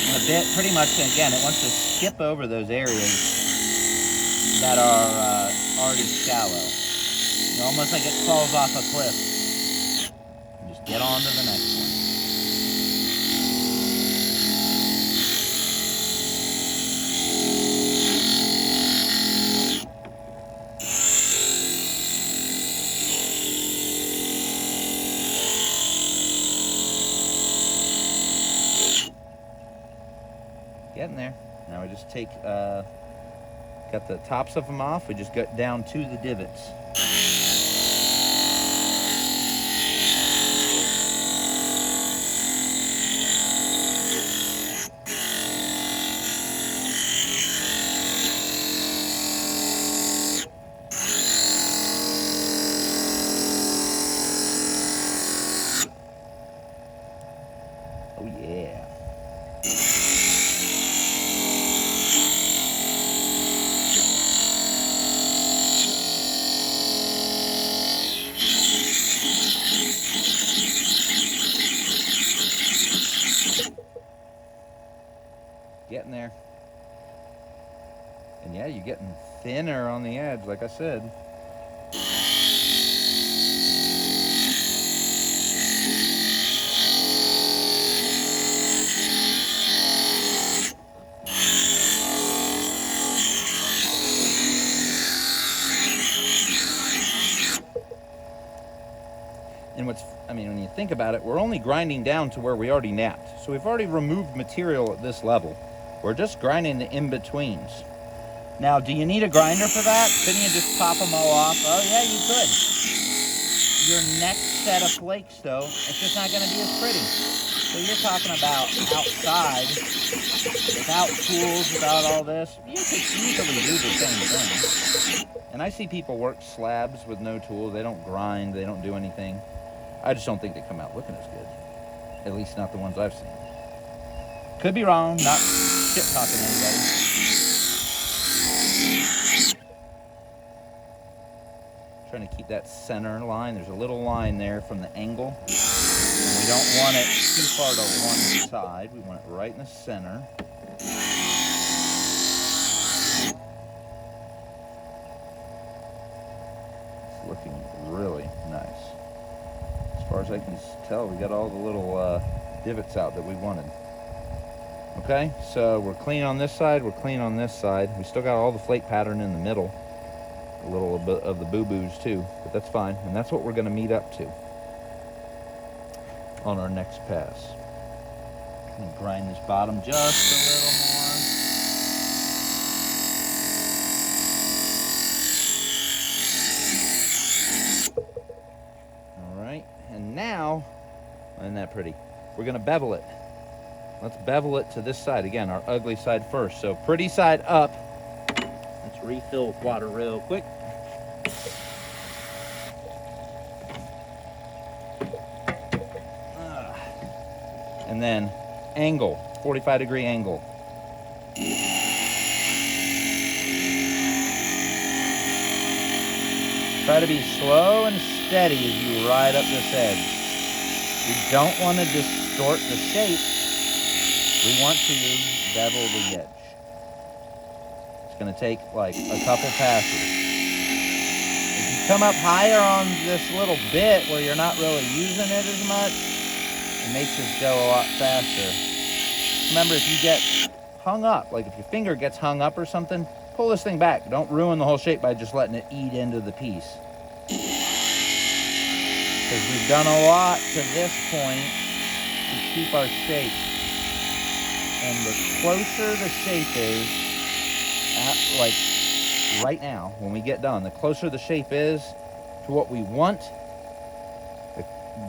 And the bit pretty much, again, it wants to skip over those areas that are already shallow. You know, almost like it falls off a cliff. And just get on to the next one. just take, got the tops of them off. We just got down to the divots. Oh yeah. Getting there. And yeah, you're getting thinner on the edge, like I said. And when you think about it, we're only grinding down to where we already knapped. So we've already removed material at this level. We're just grinding the in-betweens. Now, do you need a grinder for that? Couldn't you just pop them all off? Oh yeah, you could. Your next set of flakes, though, it's just not gonna be as pretty. So you're talking about outside, without tools, without all this, you could easily do the same thing. And I see people work slabs with no tools. They don't grind, they don't do anything. I just don't think they come out looking as good. At least not the ones I've seen. Could be wrong, not shit talking anybody. Trying to keep that center line. There's a little line there from the angle. And we don't want it too far to one side. We want it right in the center. It's looking really nice. As far as I can tell, we got all the little divots out that we wanted. Okay, so we're clean on this side, we're clean on this side. We still got all the flake pattern in the middle. A little bit of the boo-boos too, but that's fine. And that's what we're gonna meet up to on our next pass. And grind this bottom just a little more. All right, and now, isn't that pretty? We're gonna bevel it. Let's bevel it to this side. Again, our ugly side first. So pretty side up. Let's refill with water real quick. And then angle, 45-degree angle. Try to be slow and steady as you ride up this edge. We don't want to distort the shape. We want to bevel the edge. It's going to take like a couple passes. If you come up higher on this little bit where you're not really using it as much, it makes this go a lot faster. Remember, if you get hung up, like if your finger gets hung up or something, pull this thing back. Don't ruin the whole shape by just letting it eat into the piece. Because we've done a lot to this point to keep our shape. And the closer the shape is, like right now, when we get done, the closer the shape is to what we want,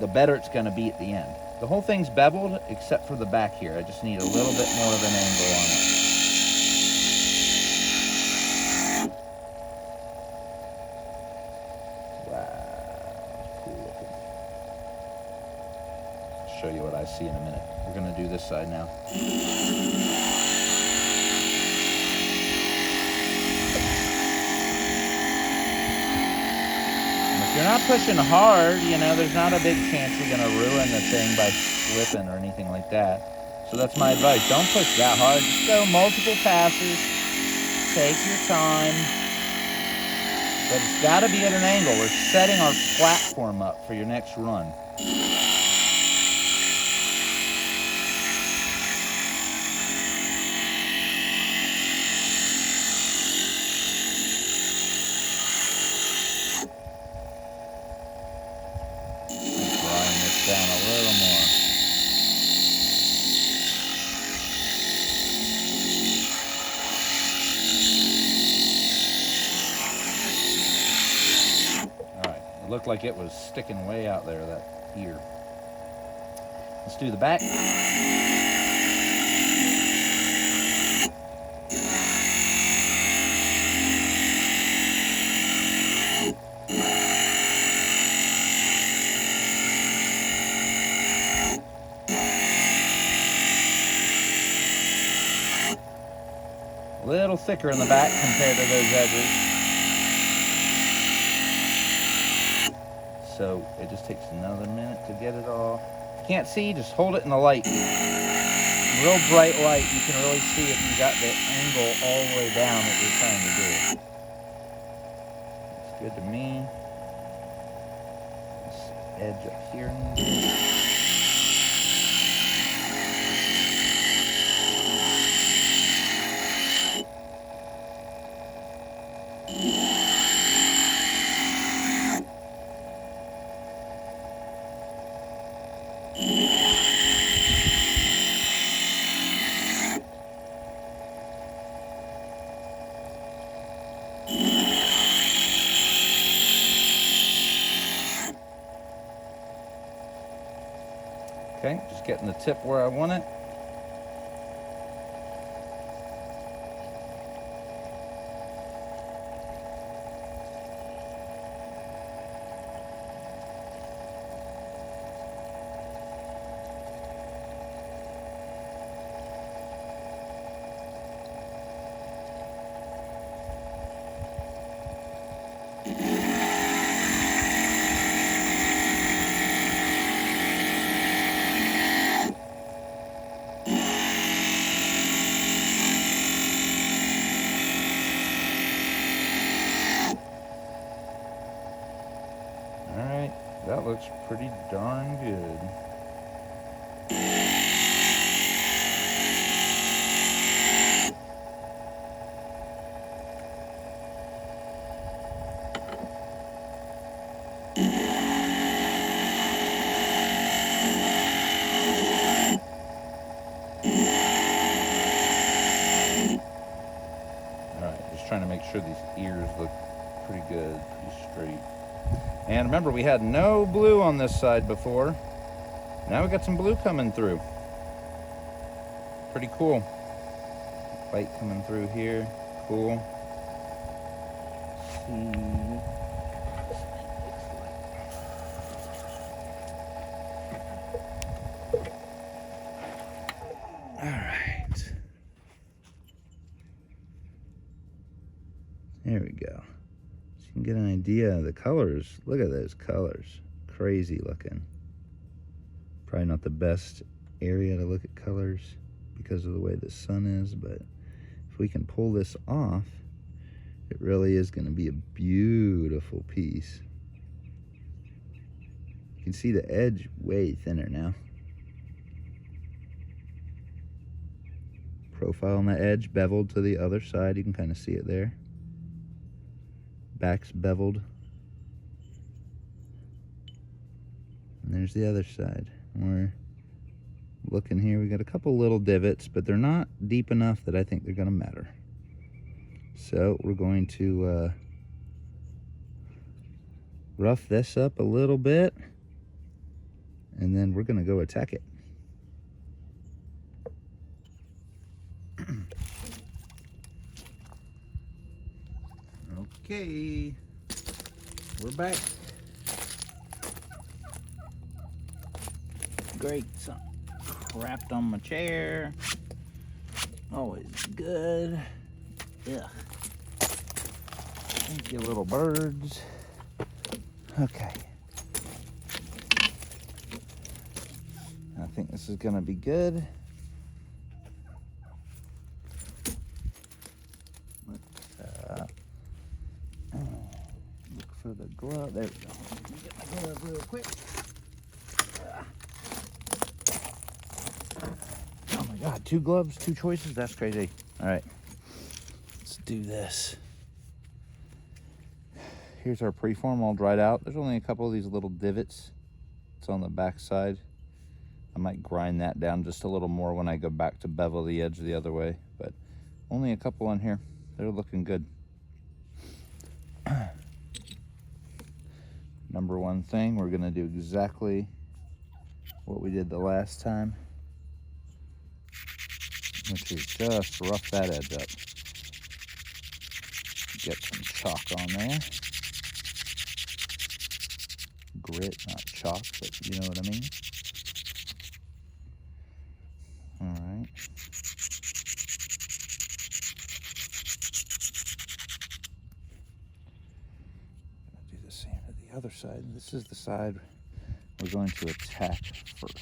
the better it's going to be at the end. The whole thing's beveled except for the back here. I just need a little bit more of an angle on it. Show you what I see in a minute. We're going to do this side now. And if you're not pushing hard, you know, there's not a big chance you're going to ruin the thing by slipping or anything like that. So that's my advice. Don't push that hard. Just go multiple passes. Take your time. But it's got to be at an angle. We're setting our platform up for your next run. Down a little more. Looked like it was sticking way out there, that ear. Let's do the back. A little thicker in the back compared to those edges. So it just takes another minute to get it all. If you can't see, just hold it in the light. Real bright light, you can really see if you got the angle all the way down that you're trying to do. It's good to me. This edge up here. Okay, just getting the tip where I want it. Alright, that looks pretty darn good. Alright, just trying to make sure these ears look pretty good, pretty straight. And remember, we had no blue on this side before. Now we got some blue coming through. Pretty cool. White coming through here. Cool. All right. There we go. You can get an idea of the colors. Look at those colors. Crazy looking. Probably not the best area to look at colors because of the way the sun is, but if we can pull this off, it really is going to be a beautiful piece. You can see the edge way thinner now. Profile on the edge, beveled to the other side. You can kind of see it there. Back's beveled. And there's the other side. We're looking here, we got a couple little divots, but they're not deep enough that I think they're gonna matter. So we're going to rough this up a little bit, and then we're gonna go attack it. Okay, we're back. Great, something crapped on my chair. Always good. Ugh. Thank you, little birds. Okay. I think this is gonna be good. Look for the glove. There we go. Let me get my glove real quick. Oh my God, 2 gloves, 2 choices? That's crazy. All right, let's do this. Here's our preform all dried out. There's only a couple of these little divots. It's on the back side. I might grind that down just a little more when I go back to bevel the edge the other way, but only a couple on here. They're looking good. Number one thing, we're gonna do exactly what we did the last time, which is just rough that edge up. Get some chalk on there. Grit, not chalk, but you know what I mean. All right. Do the same to the other side. This is the side we're going to attack first.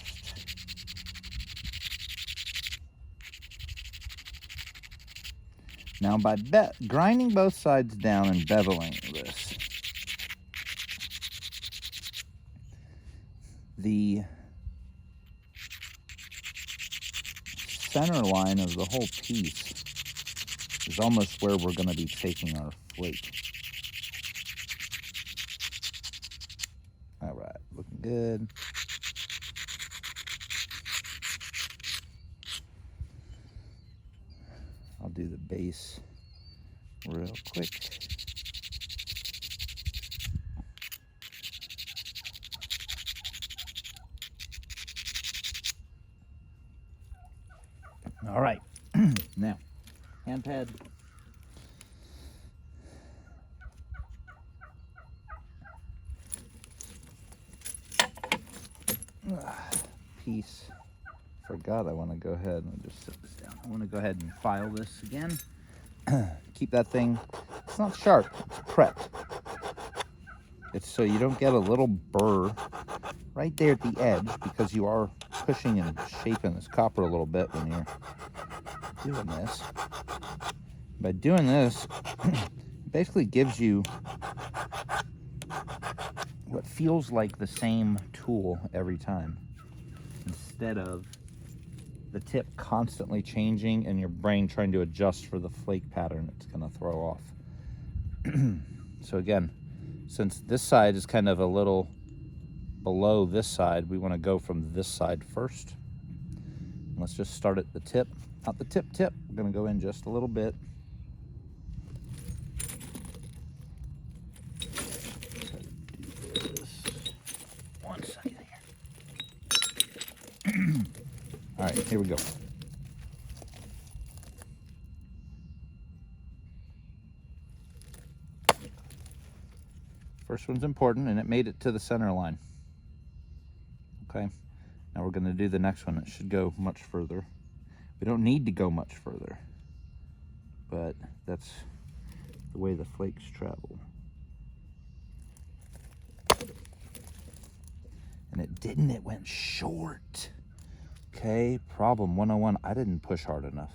Now by grinding both sides down and beveling this, the center line of the whole piece is almost where we're going to be taking our flake. All right, looking good. I'll do the base real quick. All right, now, hand pad. Piece. Forgot I want to go ahead and just set this down. I want to go ahead and file this again. Keep that thing, it's not sharp, it's prepped. It's so you don't get a little burr right there at the edge, because you are pushing and shaping this copper a little bit when you're doing this. By doing this, it basically gives you what feels like the same tool every time, instead of the tip constantly changing and your brain trying to adjust for the flake pattern it's going to throw off. So again, since this side is kind of a little below this side, we want to go from this side first. Let's just start at the tip, not the tip. We're going to go in just a little bit. One second here. All right, here we go. First one's important, and it made it to the center line. Okay, now we're going to do the next one. It should go much further. We don't need to go much further, but that's the way the flakes travel. And it didn't, it went short. Okay, problem 101, I didn't push hard enough.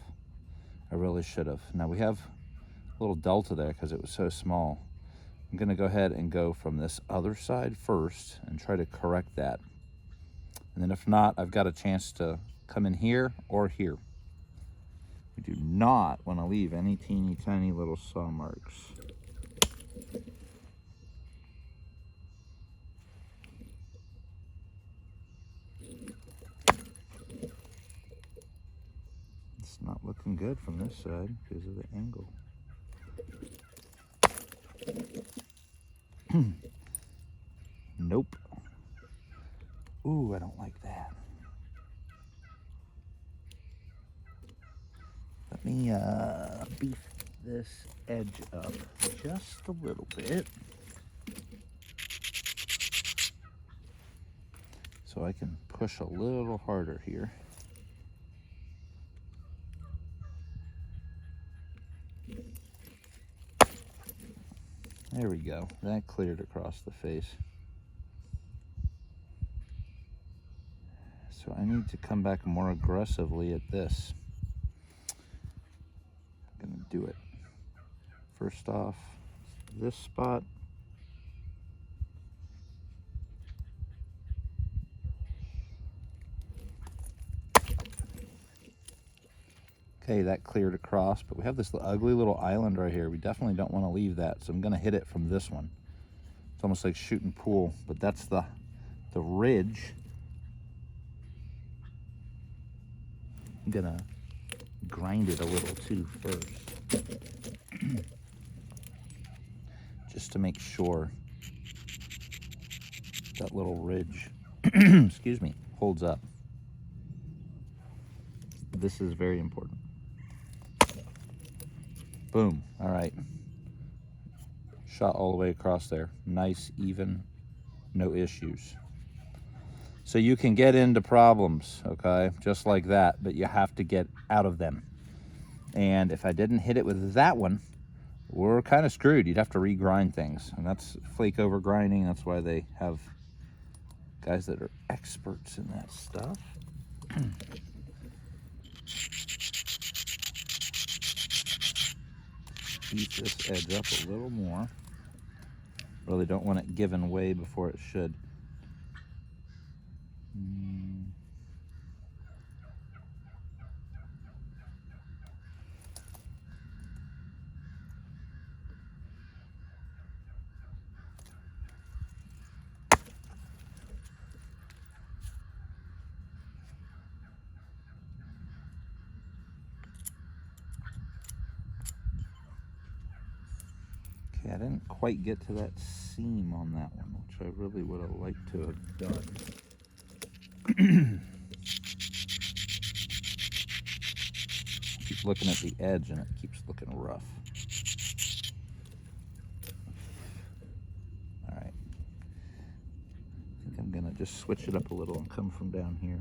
I really should have. Now we have a little delta there because it was so small. I'm gonna go ahead and go from this other side first and try to correct that. And then if not, I've got a chance to come in here or here. We do not want to leave any teeny tiny little saw marks. It's not looking good from this side because of the angle. Nope. Ooh, I don't like that. Let me beef this edge up just a little bit so I can push a little harder here. There we go. That cleared across the face. So I need to come back more aggressively at this. I'm gonna do it. First off, this spot. Okay, that cleared across, but we have this ugly little island right here. We definitely don't want to leave that, so I'm gonna hit it from this one. It's almost like shooting pool, but that's the ridge. I'm gonna grind it a little too first, just to make sure that little ridge, excuse me, holds up. This is very important. Boom. All right. Shot all the way across there. Nice, even, no issues. So you can get into problems, okay, just like that, but you have to get out of them. And if I didn't hit it with that one, we're kind of screwed. You'd have to regrind things, and that's flake over grinding. That's why they have guys that are experts in that stuff. Beat this edge up a little more. Really don't want it giving way before it should. Okay, I didn't quite get to that seam on that one, which I really would have liked to have done. Keep looking at the edge and it keeps looking rough. All right. I think I'm gonna just switch it up a little and come from down here.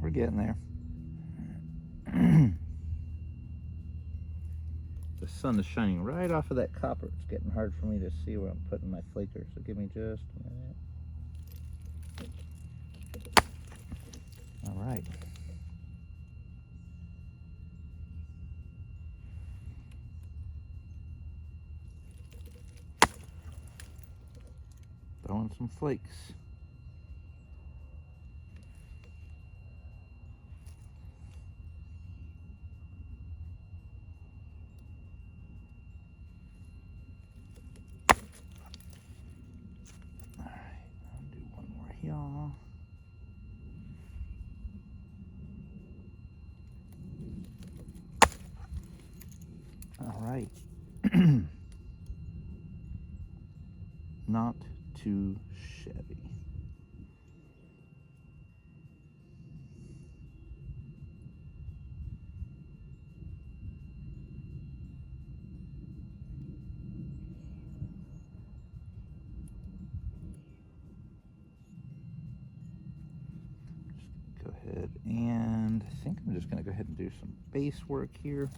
We're getting there. The sun is shining right off of that copper. It's getting hard for me to see where I'm putting my flaker, so give me just a minute. All right. Throwing some flakes. All right, I'll do one more here. All right. Not too shabby. Go ahead and I think I'm just going to go ahead and do some base work here.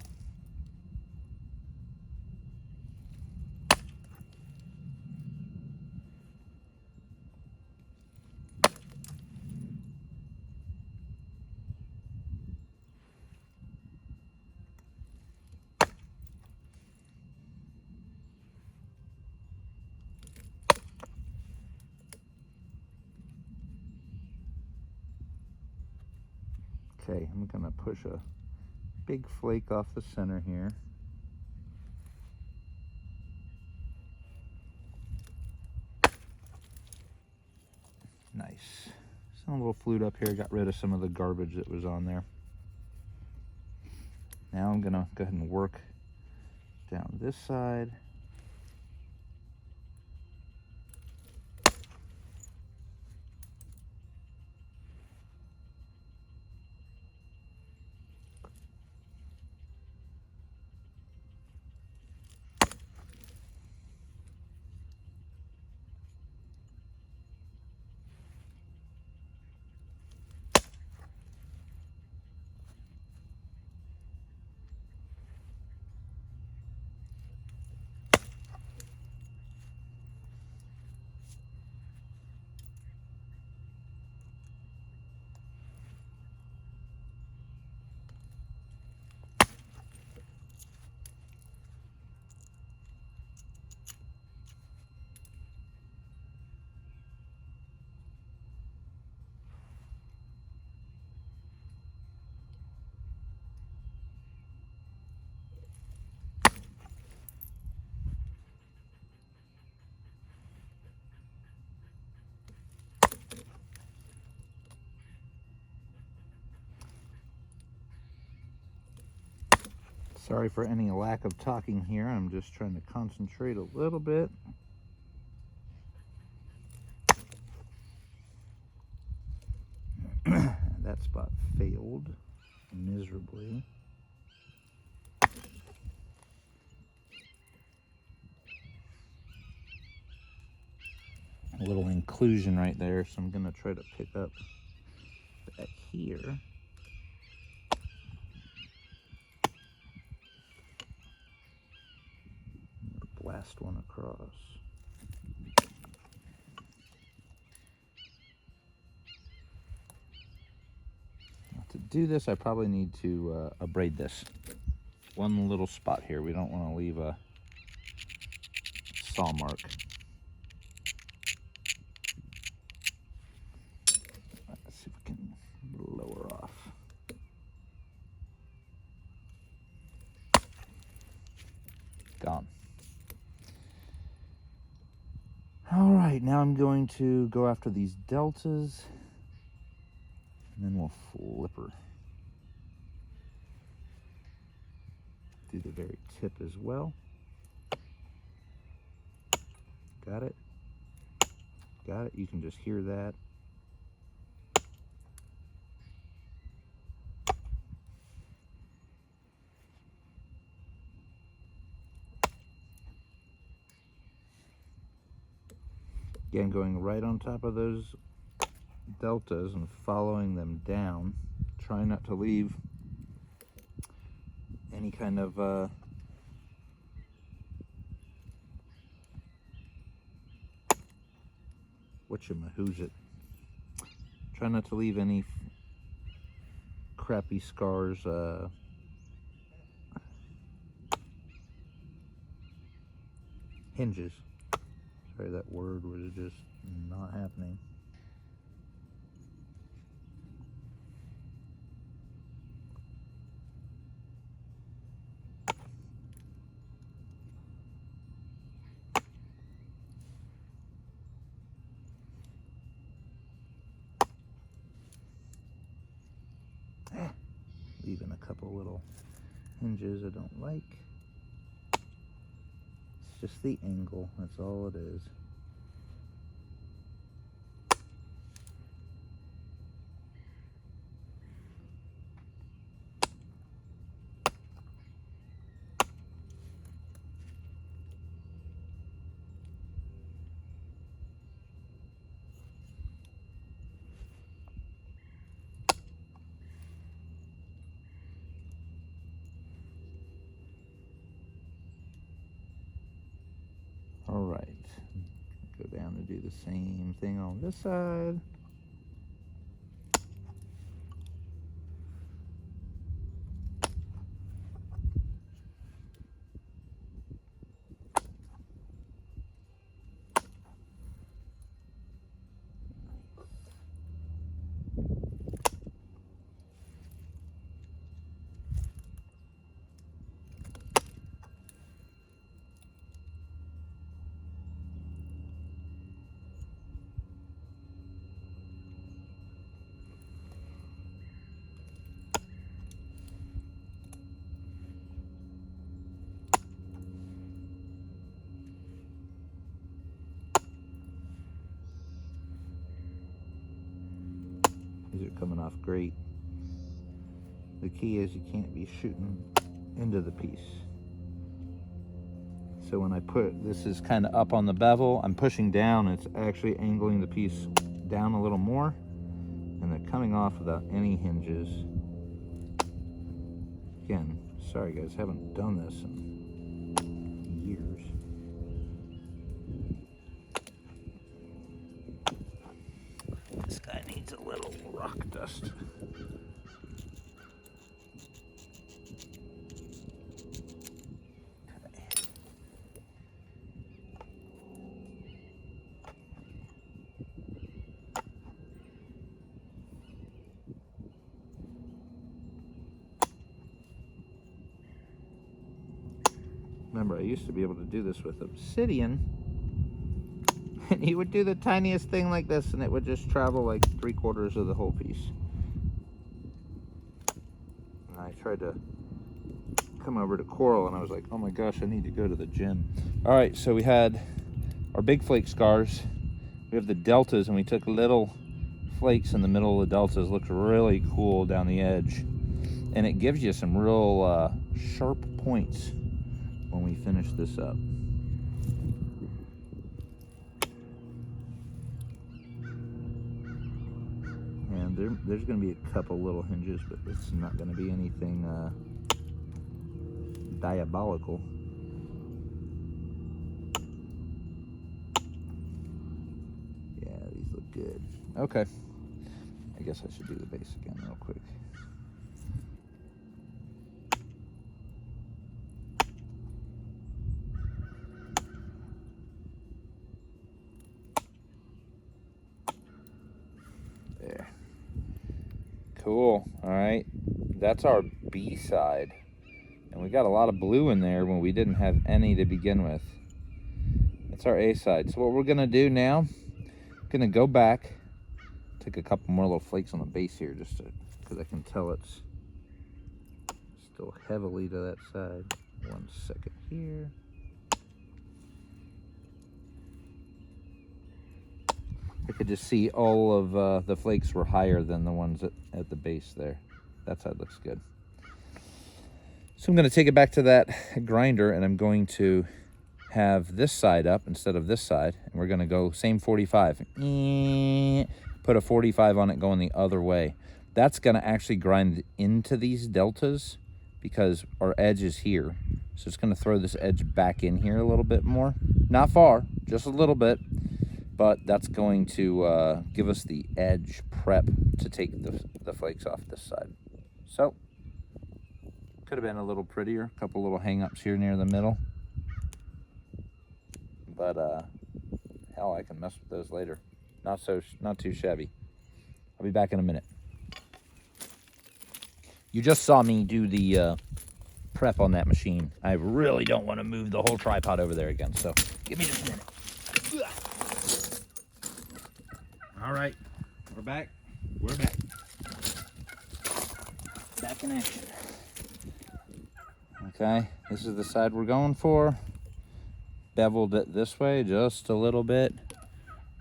Okay, I'm going to push a big flake off the center here. Nice. Some little flute up here, got rid of some of the garbage that was on there. Now I'm going to go ahead and work down this side. Sorry for any lack of talking here. I'm just trying to concentrate a little bit. That spot failed miserably. A little inclusion right there, so I'm going to try to pick up that here. Blast one across. Now to do this, I probably need to abrade this. One little spot here. We don't want to leave a saw mark. Let's see if we can lower off. Gone. All right, now I'm going to go after these deltas, and then we'll flipper. Do the very tip as well. Got it? Got it? You can just hear that. Again, going right on top of those deltas and following them down. Try not to leave any kind of whatchamahoosit. Try not to leave any crappy scars, hinges. Sorry, that word was just not happening. Leaving a couple little hinges I don't like. It's just the angle, that's all it is. All right, go down and do the same thing on this side. These are coming off great. The key is you can't be shooting into the piece. So when I put, this is kind of up on the bevel, I'm pushing down, it's actually angling the piece down a little more, and they're coming off without any hinges. Again, sorry guys, haven't done this in years. This guy needs a little rock dust. Remember, I used to be able to do this with obsidian, and you would do the tiniest thing like this and it would just travel like 3/4 of the whole piece. And I tried to come over to Coral, and I was like, oh my gosh, I need to go to the gym. All right, so we had our big flake scars. We have the deltas, and we took little flakes in the middle of the deltas. Looks really cool down the edge, and it gives you some real sharp points when we finish this up. And there's going to be a couple little hinges, but it's not going to be anything diabolical. Yeah, these look good. Okay. I guess I should do the base again real quick. There. Cool. All right. That's our B side. And we got a lot of blue in there when we didn't have any to begin with. That's our A side. So what we're going to do now, going to go back, take a couple more little flakes on the base here just because I can tell it's still heavily to that side. 1 second here. I could just see all of the flakes were higher than the ones at the base there. That side looks good. So I'm going to take it back to that grinder, and I'm going to have this side up instead of this side, and we're going to go same 45. Put a 45 on it going the other way. That's going to actually grind into these deltas because our edge is here. So it's going to throw this edge back in here a little bit more. Not far, just a little bit. But that's going to give us the edge prep to take the flakes off this side. So, could have been a little prettier. A couple little hang-ups here near the middle. But, hell, I can mess with those later. Not too shabby. I'll be back in a minute. You just saw me do the prep on that machine. I really don't want to move the whole tripod over there again, so give me just a minute. All right, we're back. We're back. Back in action. Okay, this is the side we're going for. Beveled it this way just a little bit.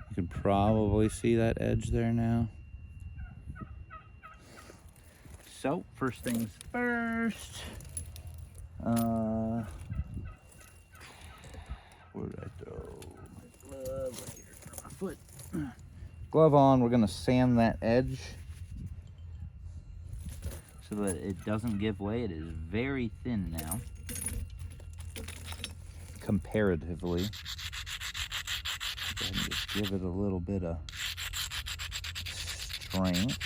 You can probably see that edge there now. So, first things first. Where did I throw my glove? Right here, my foot. Glove on, we're going to sand that edge so that it doesn't give way. It is very thin now, comparatively. Go ahead and just give it a little bit of strength.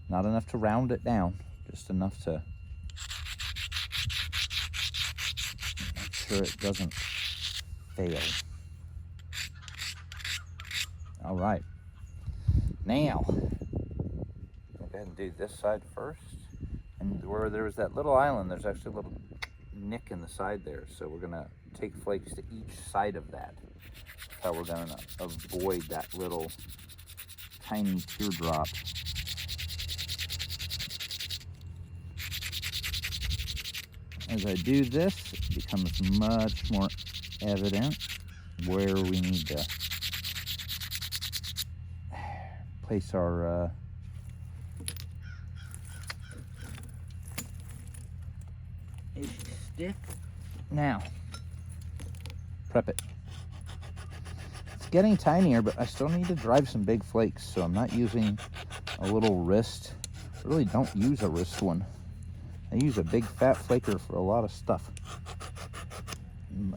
Not enough to round it down, just enough to make sure it doesn't fail. All right, now go ahead and do this side first. And where there was that little island, there's actually a little nick in the side there. So we're gonna take flakes to each side of that. That's how we're gonna avoid that little tiny teardrop. As I do this, it becomes much more evident where we need to place our stick. Now, prep it. It's getting tinier, but I still need to drive some big flakes, so I'm not using a little wrist. I really don't use a wrist one. I use a big fat flaker for a lot of stuff,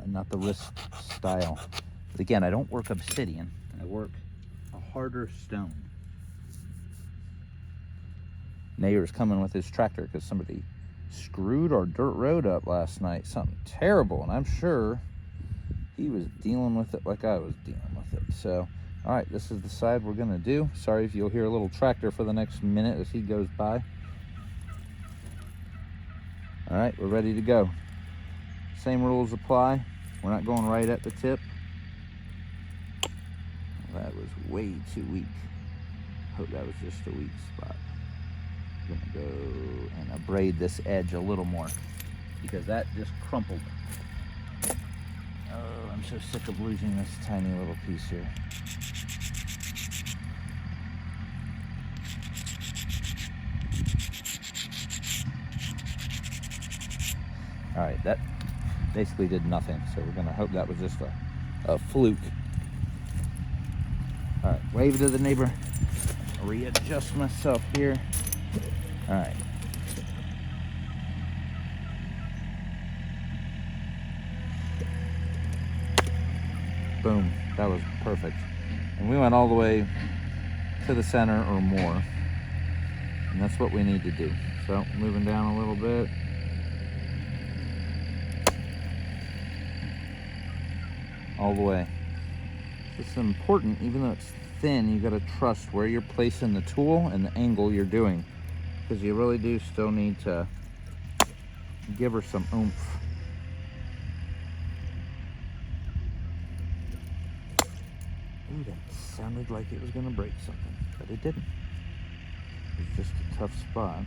not the wrist style. But again, I don't work obsidian. I work a harder stone. Neighbor's coming with his tractor because somebody screwed our dirt road up last night. Something terrible, and I'm sure he was dealing with it like I was dealing with it. So, all right, this is the side we're gonna do. Sorry if you'll hear a little tractor for the next minute as he goes by. All right, we're ready to go. Same rules apply. We're not going right at the tip. That was way too weak. Hope that was just a weak spot. gonna go and abrade this edge a little more because that just crumpled. Oh, I'm so sick of losing this tiny little piece here. All right, that basically did nothing, so we're gonna hope that was just a fluke. All right, wave to the neighbor. Readjust myself here. All right. Boom, that was perfect. And we went all the way to the center or more. And that's what we need to do. So moving down a little bit. All the way. It's important, even though it's thin, you gotta trust where you're placing the tool and the angle you're doing. Because you really do still need to give her some oomph. Ooh, that sounded like it was gonna break something, but it didn't. It was just a tough spot.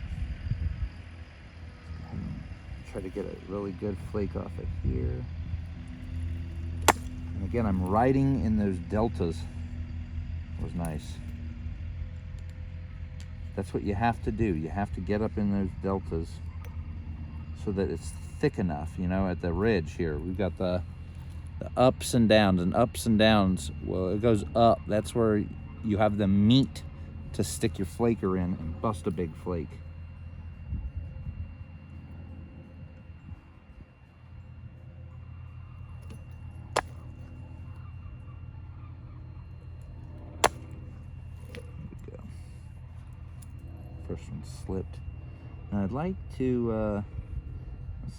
Try to get a really good flake off of here. And again, I'm riding in those deltas. It was nice. That's what you have to do. You have to get up in those deltas so that it's thick enough, you know, at the ridge here. We've got the ups and downs. Well, it goes up. That's where you have the meat to stick your flaker in and bust a big flake. First one slipped. And I'd like to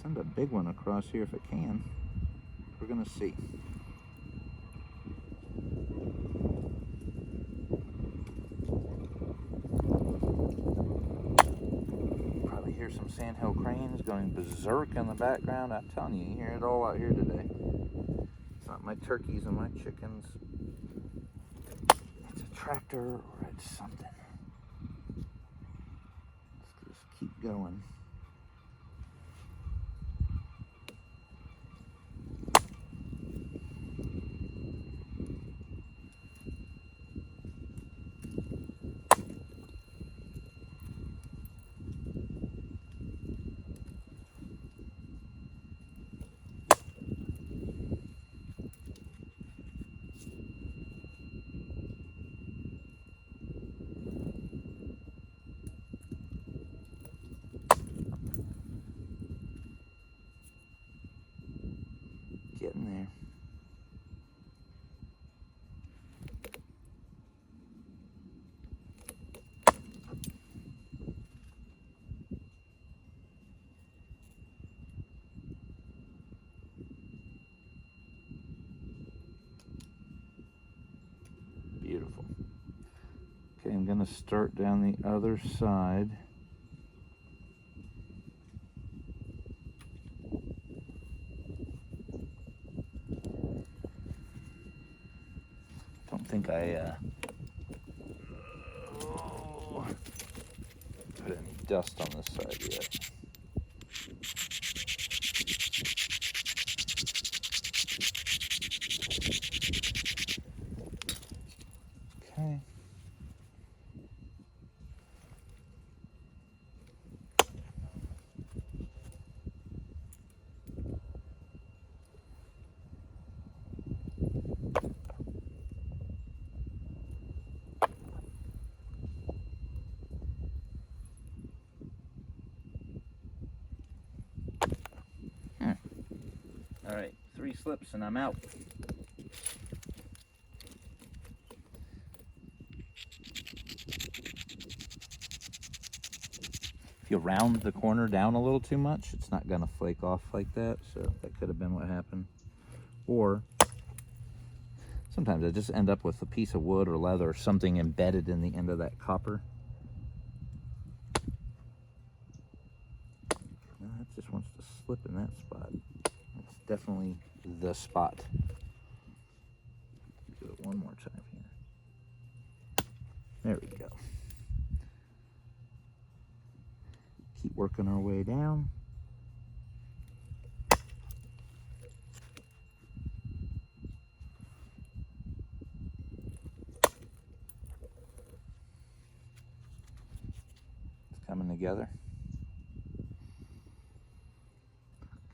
send a big one across here if I can. We're gonna see. Probably hear some sandhill cranes going berserk in the background. I'm telling you, you hear it all out here today. It's not my turkeys and my chickens. It's a tractor or it's something. Let's just keep going. Getting there. Beautiful. Okay, I'm going to start down the other side. Don't think I put any dust on this side yet. Okay. All right, 3 slips and I'm out. If you round the corner down a little too much, it's not gonna flake off like that, so that could have been what happened. Or sometimes I just end up with a piece of wood or leather or something embedded in the end of that copper. No, it just wants to slip in that spot. It's definitely the spot. Do it one more time here. There we go. keep working our way down. It's coming together.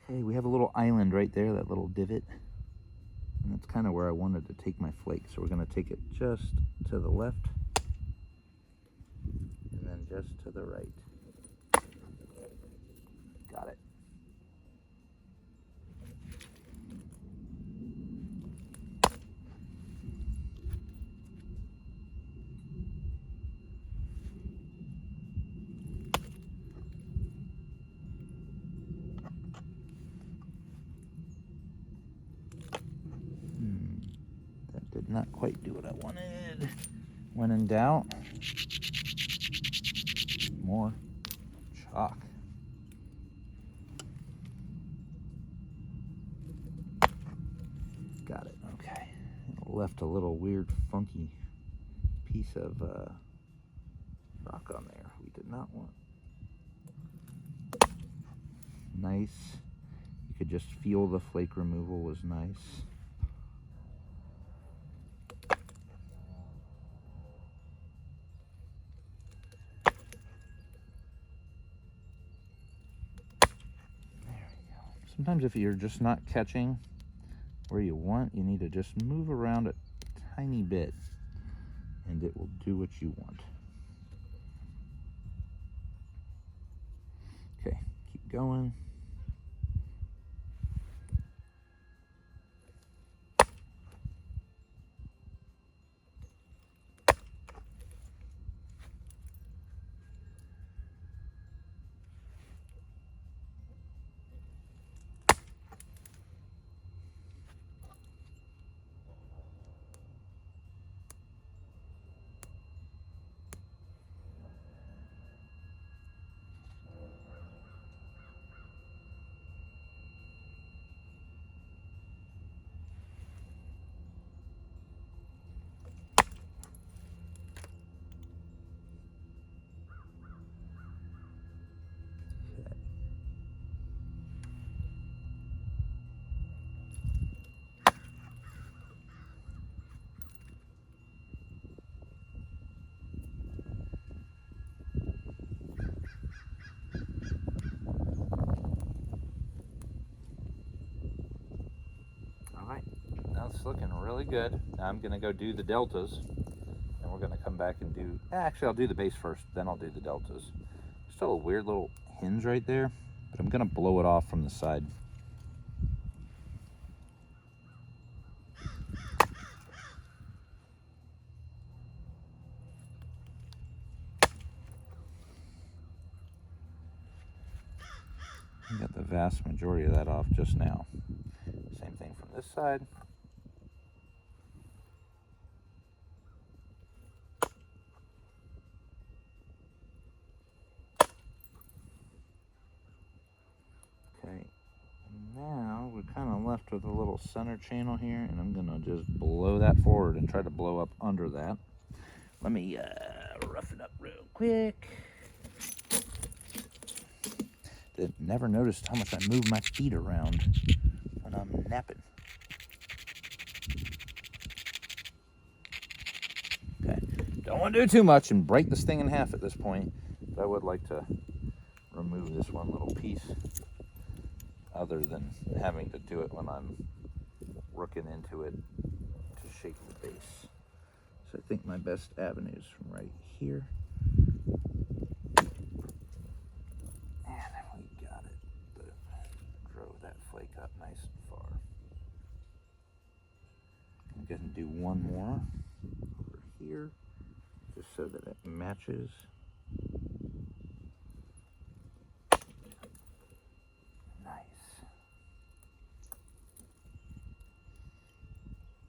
Okay, we have a little island right there, that little divot. And that's kind of where I wanted to take my flake. So we're going to take it just to the left and then just to the right. Got it. That did not quite do what I wanted. When in doubt, more chalk. Got it, okay. Left a little weird, funky piece of rock on there we did not want. Nice. You could just feel the flake removal was nice. Sometimes if you're just not catching where you want, you need to just move around a tiny bit and it will do what you want. Okay, keep going. It's looking really good. Now I'm gonna go do the deltas and we're gonna come back and do, actually I'll do the base first, then I'll do the deltas. Still a weird little hinge right there, but I'm gonna blow it off from the side. I got the vast majority of that off just now. Same thing from this side. Okay, now we're kind of left with a little center channel here, and I'm gonna just blow that forward and try to blow up under that. Let me rough it up real quick. Never noticed how much I move my feet around when I'm napping. Okay, don't want to do too much and break this thing in half at this point, but I would like to remove this one little piece other than having to do it when I'm working into it to shape the base. So I think my best avenue is from right here. Up nice and far. I'm going to do one more over here just so that it matches. Nice.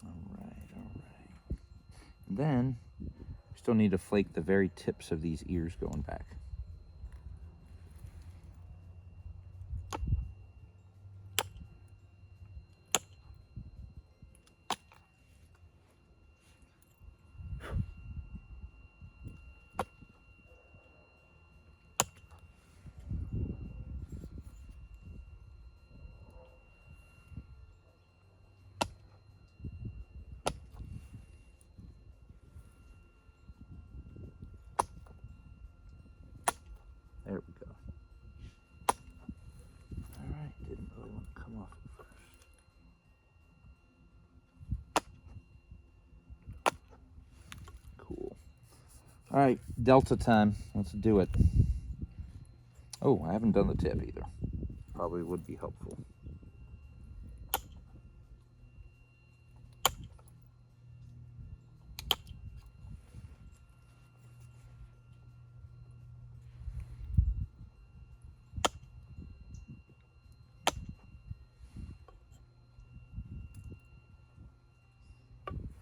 All right. And then we still need to flake the very tips of these ears going back. All right, delta time. Let's do it. Oh, I haven't done the tip either. Probably would be helpful.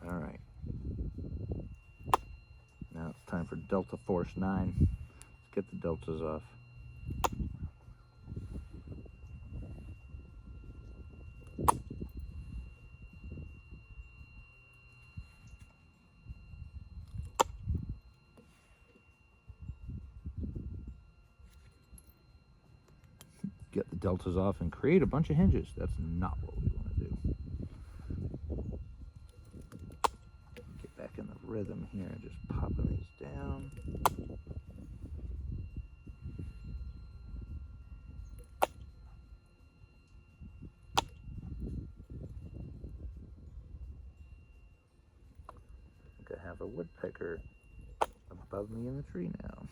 All right. Now it's time for delta force 9. Let's get the deltas off. Get the deltas off and create a bunch of hinges. That's not what we want to do. Get back in the rhythm here and just popping these down. I think I have a woodpecker above me in the tree now.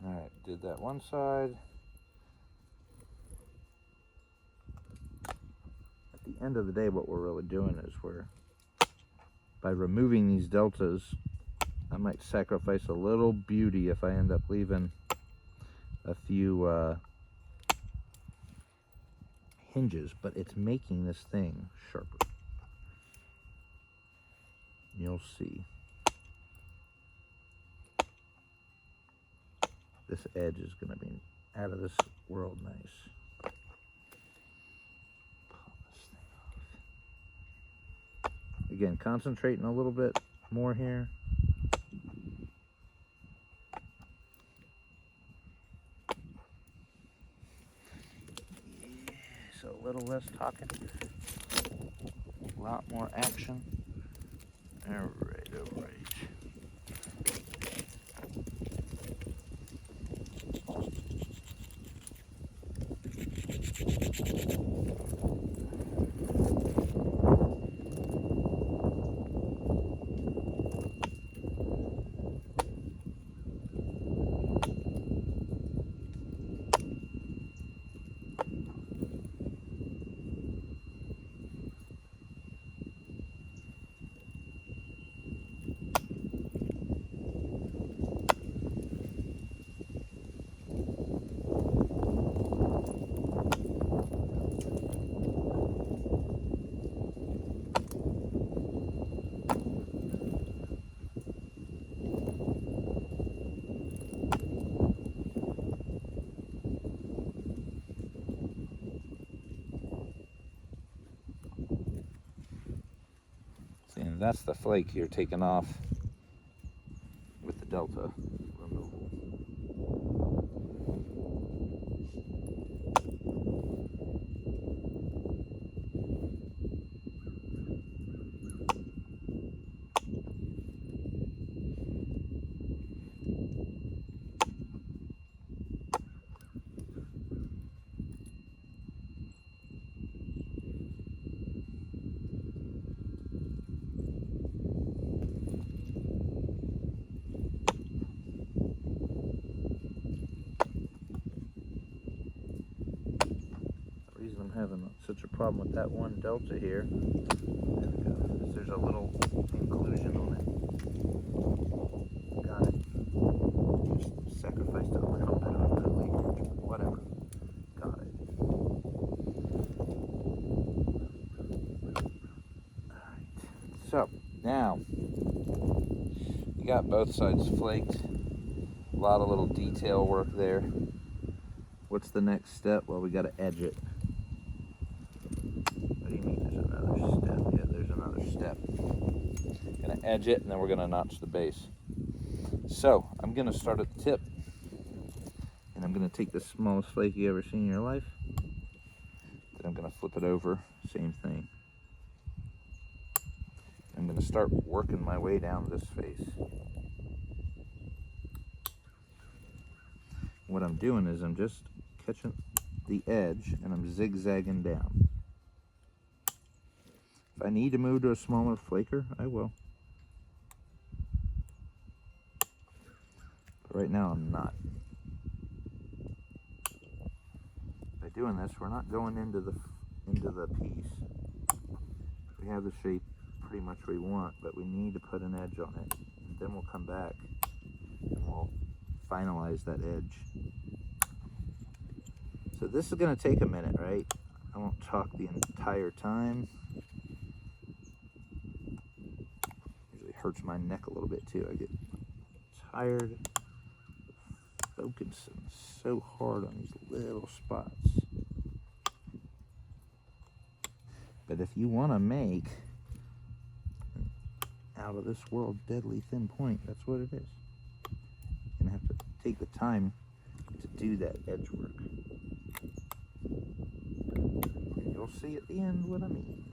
All right, did that one side. At the end of the day, what we're really doing is by removing these deltas, I might sacrifice a little beauty if I end up leaving a few hinges, but it's making this thing sharper. You'll see. This edge is going to be out of this world nice. Pull this thing off. Again, concentrating a little bit more here. Yeah, so a little less talking, a lot more action. All right, all right. And that's the flake here taken off with the delta removal. Having such a problem with that one delta here. There we go. There's a little inclusion on it. Got it. Just sacrificed a little bit of the leaf. Whatever. Got it. Alright. So now you got both sides flaked. A lot of little detail work there. What's the next step? Well, we got to edge it. What do you mean there's another step? Yeah, there's another step. Gonna edge it, and then we're gonna notch the base. So I'm gonna start at the tip, and I'm gonna take the smallest flake you ever seen in your life. Then I'm gonna flip it over, same thing. I'm gonna start working my way down this face. What I'm doing is I'm just catching the edge and I'm zigzagging down. If I need to move to a smaller flaker, I will. But right now I'm not. By doing this, we're not going into the piece. We have the shape pretty much we want, but we need to put an edge on it. And then we'll come back and we'll finalize that edge. So this is going to take a minute, right? I won't talk the entire time. Usually hurts my neck a little bit too. I get tired of focusing so hard on these little spots. But if you want to make an out of this world deadly thin point, that's what it is. You're going to have to take the time to do that edge work. And you'll see at the end what I mean.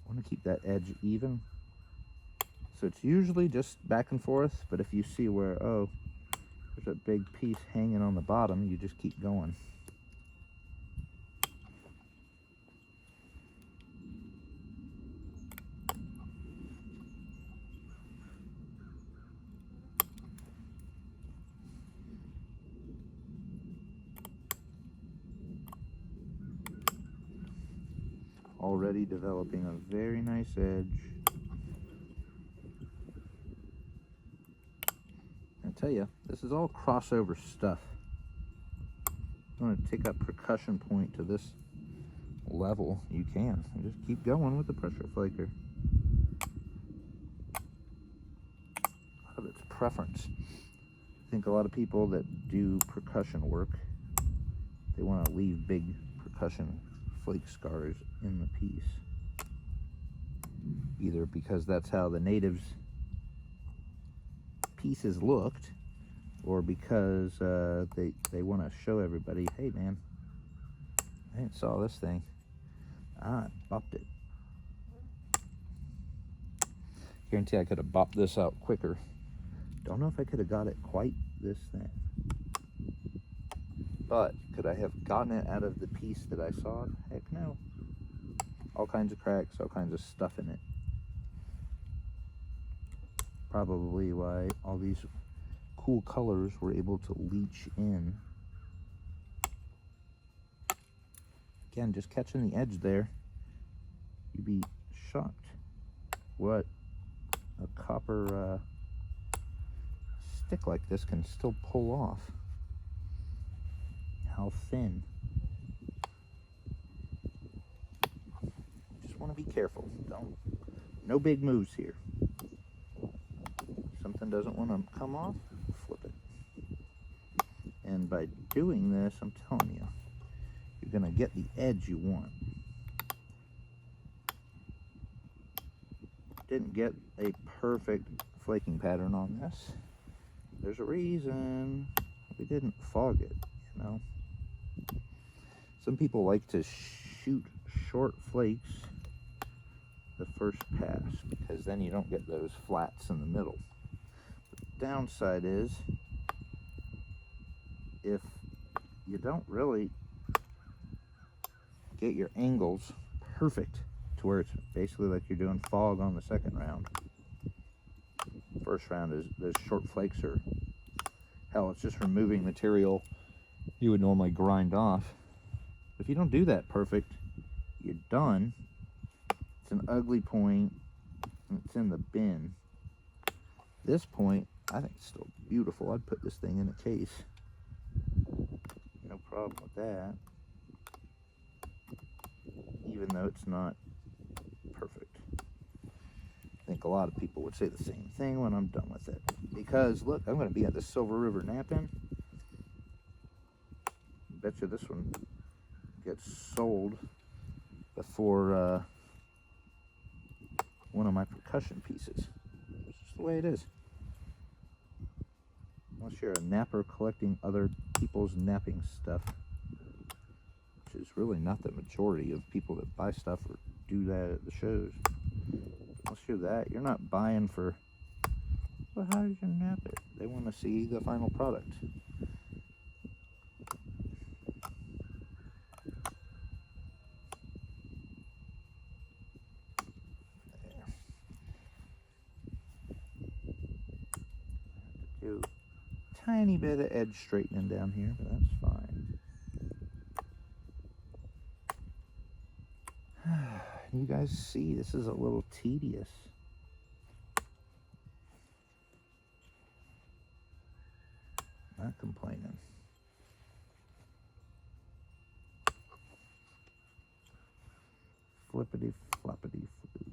I want to keep that edge even. So it's usually just back and forth, but if you see where, oh, there's a big piece hanging on the bottom, you just keep going. Already developing a very nice edge. I tell you, this is all crossover stuff. You want to take that percussion point to this level, you can. And just keep going with the pressure flaker. A lot of it's preference. I think a lot of people that do percussion work, they want to leave big percussion flake scars in the piece. Either because that's how the natives' pieces looked, or because they want to show everybody, hey man, I saw this thing, I bopped it. Guarantee I could have bopped this out quicker. Don't know if I could have got it quite this thin, but could I have gotten it out of the piece that I saw? Heck no. All kinds of cracks, all kinds of stuff in it. Probably why all these cool colors were able to leach in. Again, just catching the edge there, you'd be shocked what a copper stick like this can still pull off. How thin. Just want to be careful. No big moves here. Something doesn't want to come off, flip it. And by doing this, I'm telling you, you're going to get the edge you want. Didn't get a perfect flaking pattern on this. There's a reason we didn't fog it, you know. Some people like to shoot short flakes the first pass because then you don't get those flats in the middle. The downside is if you don't really get your angles perfect to where it's basically like you're doing fog on the second round. First round is those short flakes are, hell, it's just removing material you would normally grind off. If you don't do that perfect, you're done. It's an ugly point, and it's in the bin. This point, I think it's still beautiful. I'd put this thing in a case. No problem with that. Even though it's not perfect. I think a lot of people would say the same thing when I'm done with it. Because, look, I'm going to be at the Silver River Knapping. Bet you this one gets sold before one of my percussion pieces. It's just the way it is. Unless you're a napper collecting other people's napping stuff, which is really not the majority of people that buy stuff or do that at the shows. Unless you're that, you're not buying for, well, how did you nap it? They want to see the final product. There. I have to do a tiny bit of edge straightening down here, but that's fine. You guys see, this is a little tedious. Not complaining. Flippity floppity floo.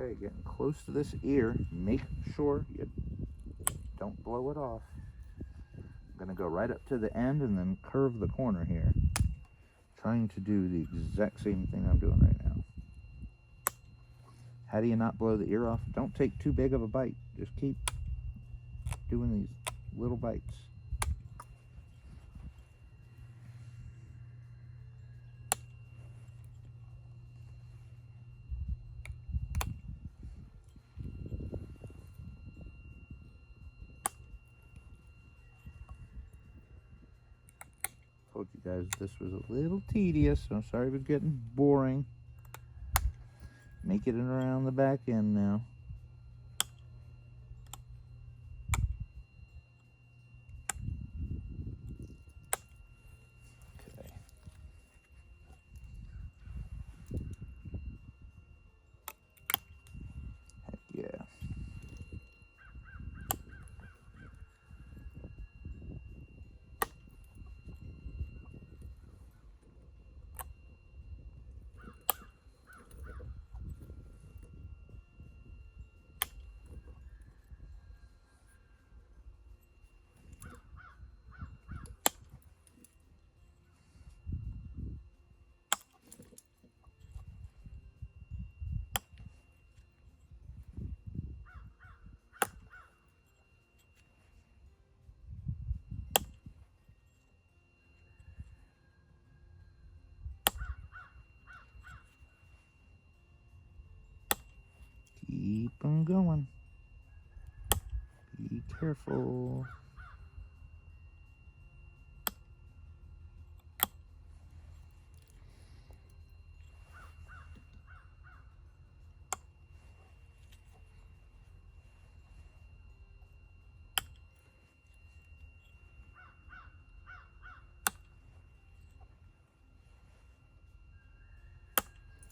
Okay, getting close to this ear. Make sure you don't blow it off. I'm going to go right up to the end and then curve the corner here. Trying to do the exact same thing I'm doing right now. How do you not blow the ear off? Don't take too big of a bite. Just keep doing these little bites. Told you guys this was a little tedious. I'm sorry if it's getting boring. Making it around the back end now. Okay. Heck yeah. Keep on going. Be careful.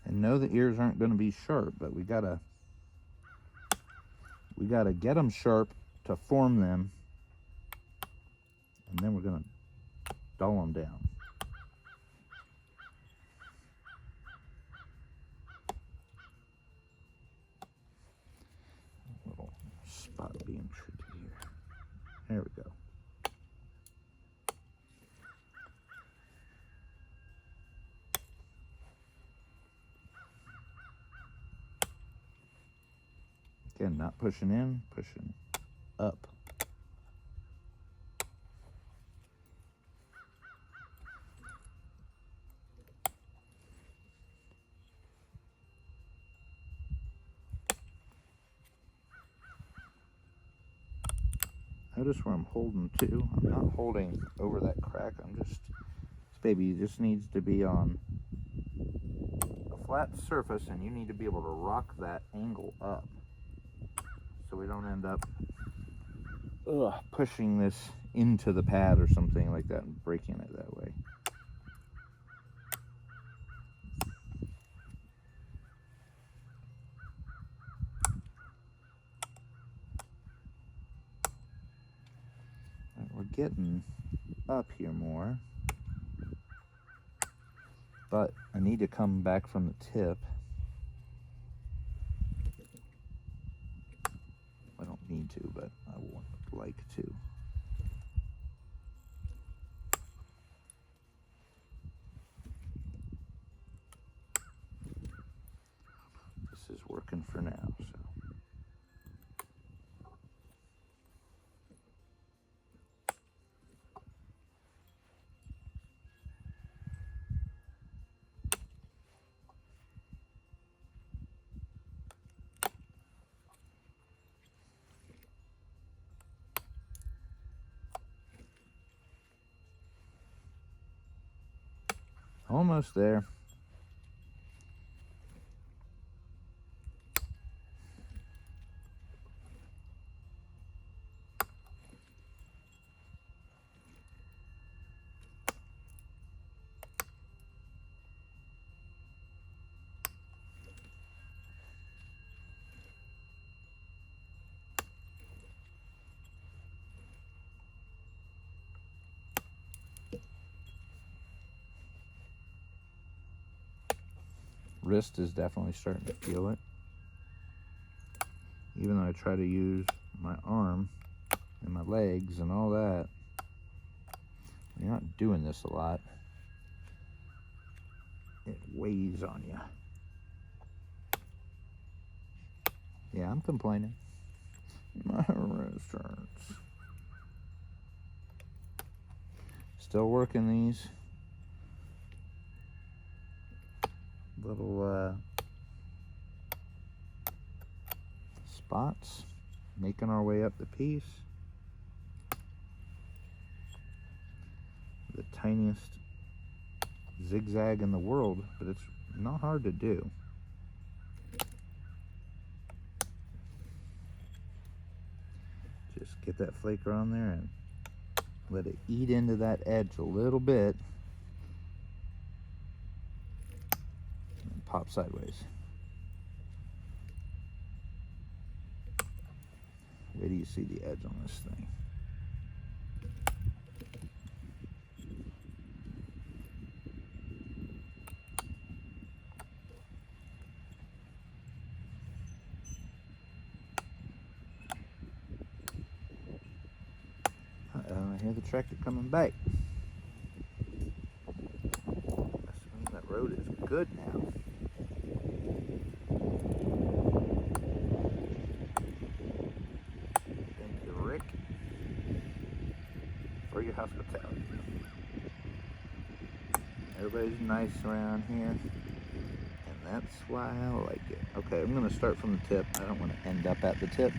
And know the ears aren't going to be sharp, but we gotta get them sharp to form them, and then we're gonna dull them down. A little spot being tricky here. There we go. Again, not pushing in, pushing up. Notice where I'm holding to. I'm not holding over that crack. This baby just needs to be on a flat surface, and you need to be able to rock that angle up so we don't end up pushing this into the pad or something like that and breaking it that way. getting up here more, but I need to come back from the tip. I don't need to, but I would like to. This is working for now, so. Almost there. Wrist is definitely starting to feel it. Even though I try to use my arm and my legs and all that, you're not doing this a lot. It weighs on you. Yeah, I'm complaining. My wrist hurts. Still working these little spots, making our way up the piece. The tiniest zigzag in the world, but it's not hard to do. Just get that flaker on there and let it eat into that edge a little bit and pop sideways. Where do you see the edge on this thing? I hear the tractor coming back. That's mean that road is good now. Thank you, Rick, for your hospitality. Everybody's nice around here, and that's why I like it. Okay, I'm going to start from the tip. I don't want to end up at the tip.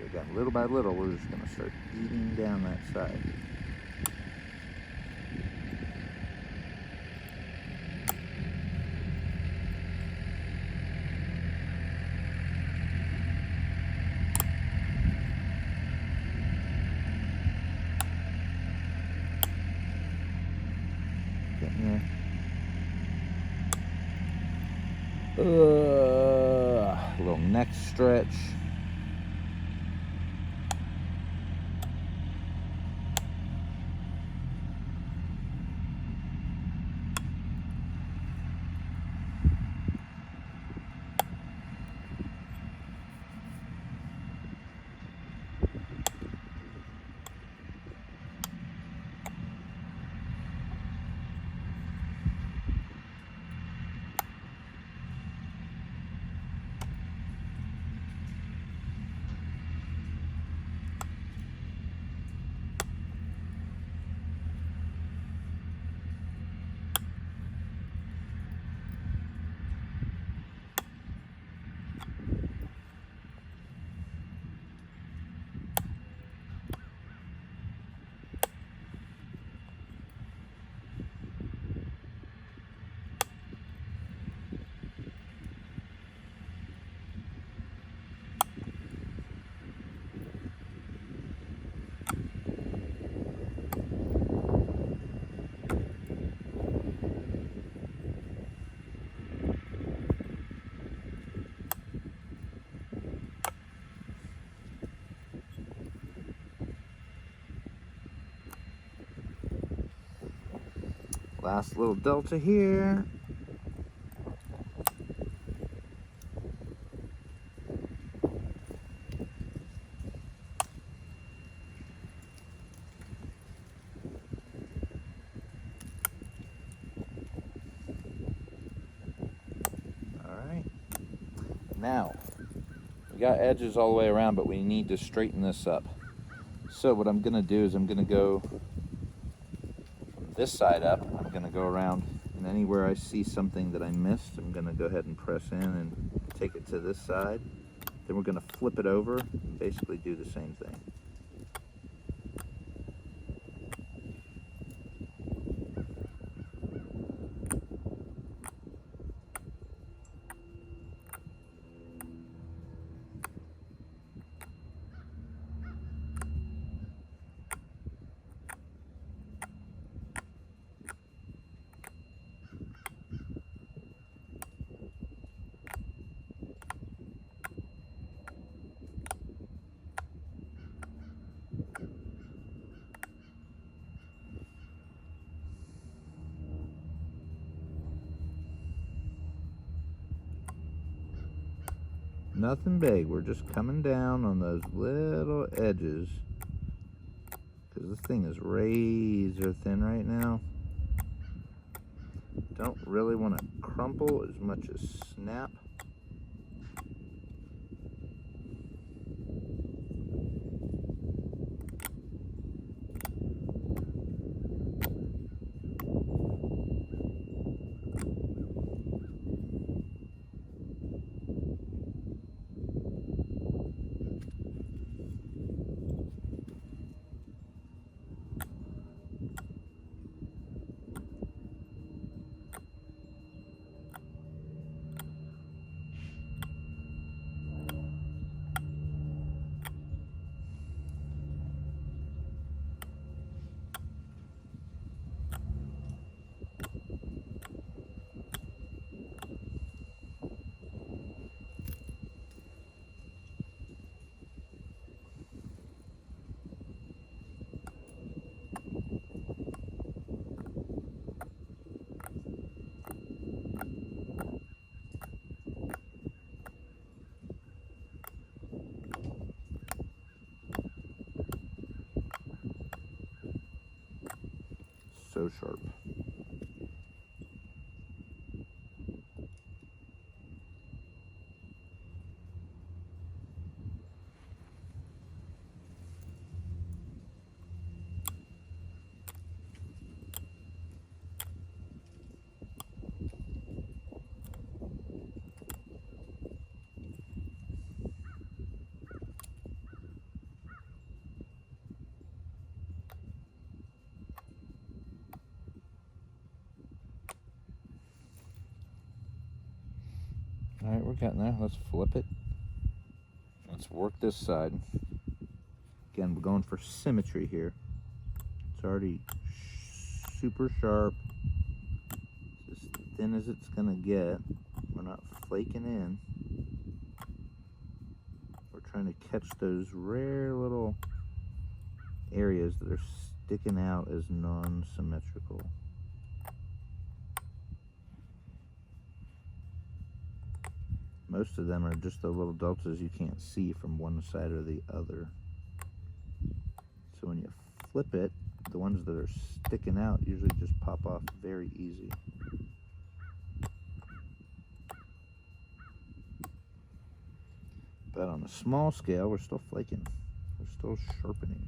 Again, little by little, we're just going to start eating down that side. Getting there. A little neck stretch. Last little delta here. Now, we got edges all the way around, but we need to straighten this up. So what I'm gonna do is I'm gonna go from this side up. I'm gonna go around, and anywhere I see something that I missed, I'm gonna go ahead and press in and take it to this side. Then we're gonna flip it over and basically do the same thing. Nothing big, we're just coming down on those little edges because this thing is razor thin right now. Don't really want to crumple as much as snap. So sharp. All right, we're getting there. Let's flip it. Let's work this side. Again, we're going for symmetry here. It's already super sharp. It's as thin as it's gonna get. We're not flaking in. We're trying to catch those rare little areas that are sticking out as non-symmetrical. Most of them are just the little deltas you can't see from one side or the other. So when you flip it, the ones that are sticking out usually just pop off very easy. But on a small scale, we're still flaking. We're still sharpening.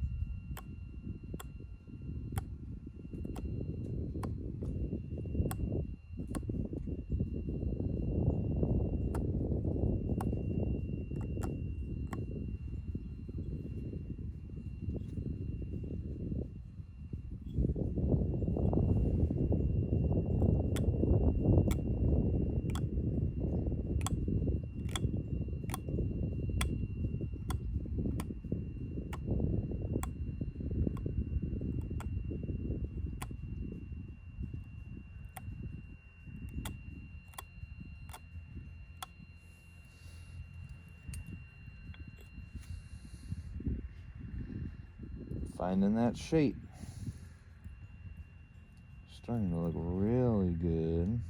Finding that shape. starting to look really good.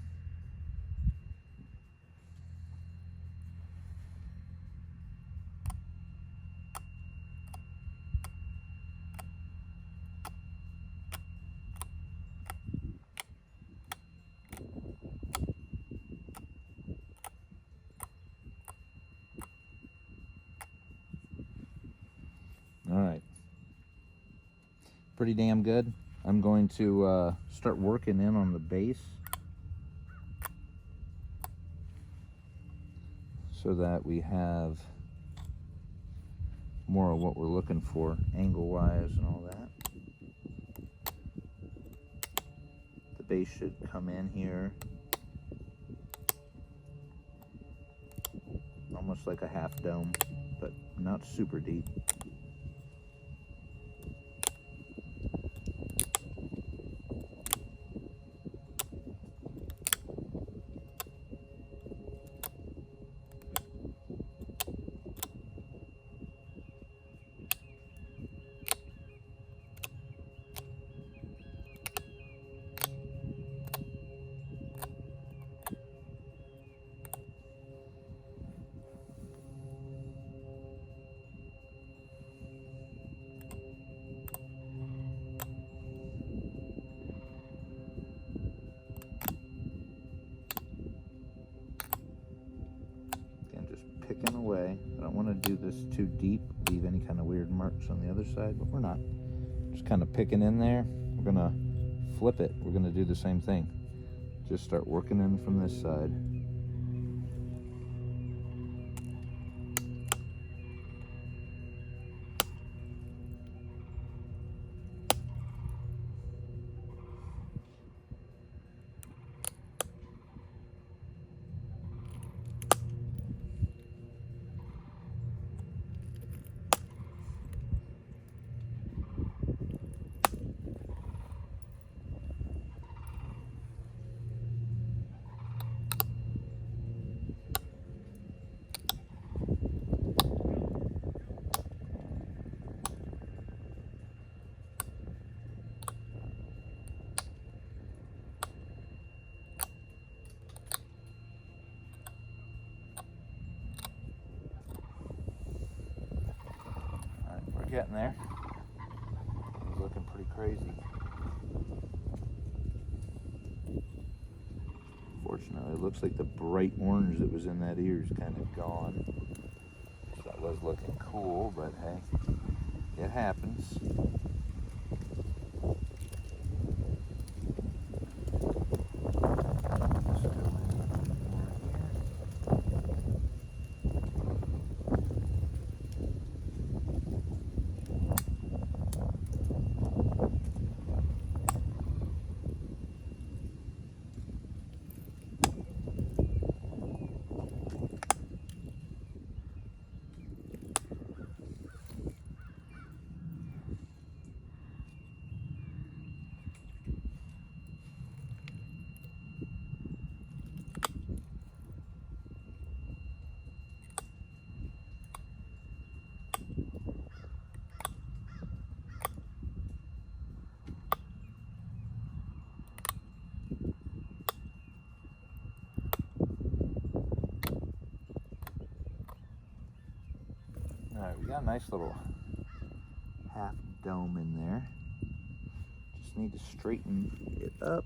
All right, pretty damn good. I'm going to start working in on the base so that we have more of what we're looking for, angle-wise and all that. The base should come in here almost like a half dome, but not super deep. Picking away. I don't want to do this too deep, leave any kind of weird marks on the other side, but we're not. Just kind of picking in there. We're gonna flip it. We're gonna do the same thing. Just start working in from this side. Getting there. It's looking pretty crazy. Fortunately, it looks like the bright orange that was in that ear is kind of gone. So that was looking cool, but hey, it happens. Alright, we got a nice little half dome in there. Just need to straighten it up.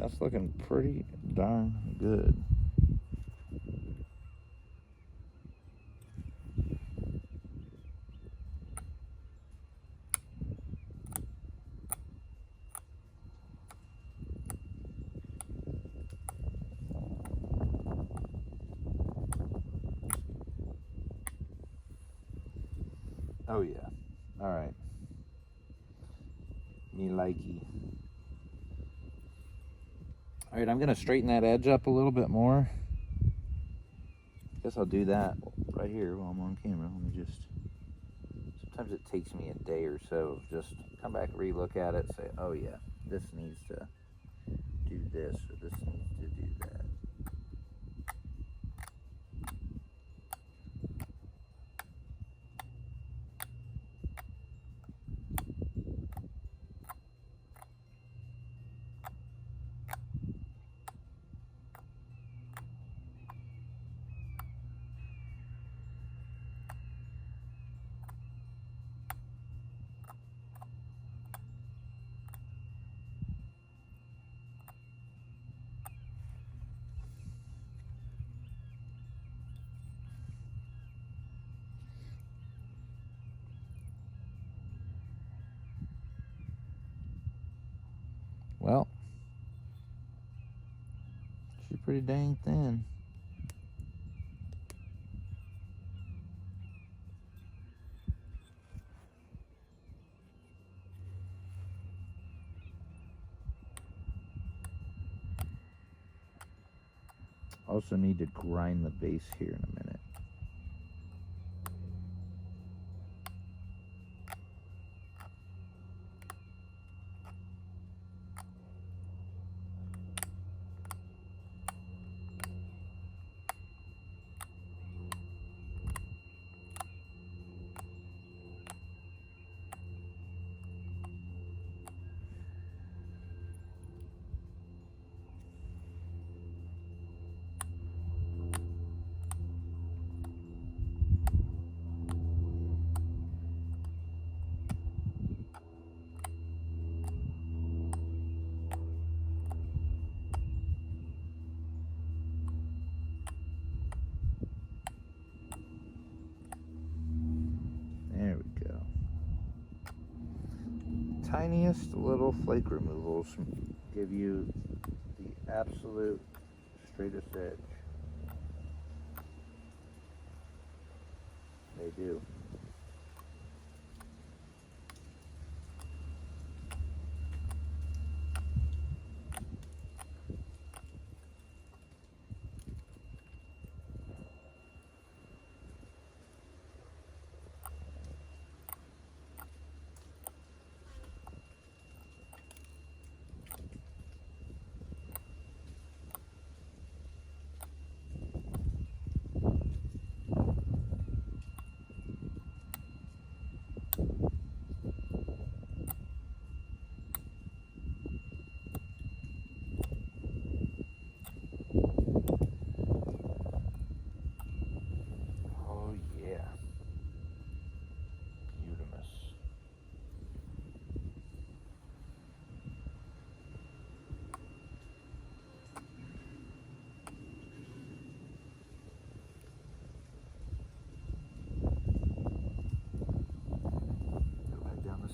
That's looking pretty darn good. Oh yeah. All right. Me likey. All right, I'm gonna straighten that edge up a little bit more. Guess I'll do that right here while I'm on camera. Let me just. Sometimes it takes me a day or so. Just come back, re-look at it, say, oh yeah, this needs to do this or this needs to do that. Well, she's pretty dang thin. Also need to grind the base here in a minute. There we go. Tiniest little flake removals give you the absolute straightest edge. They do.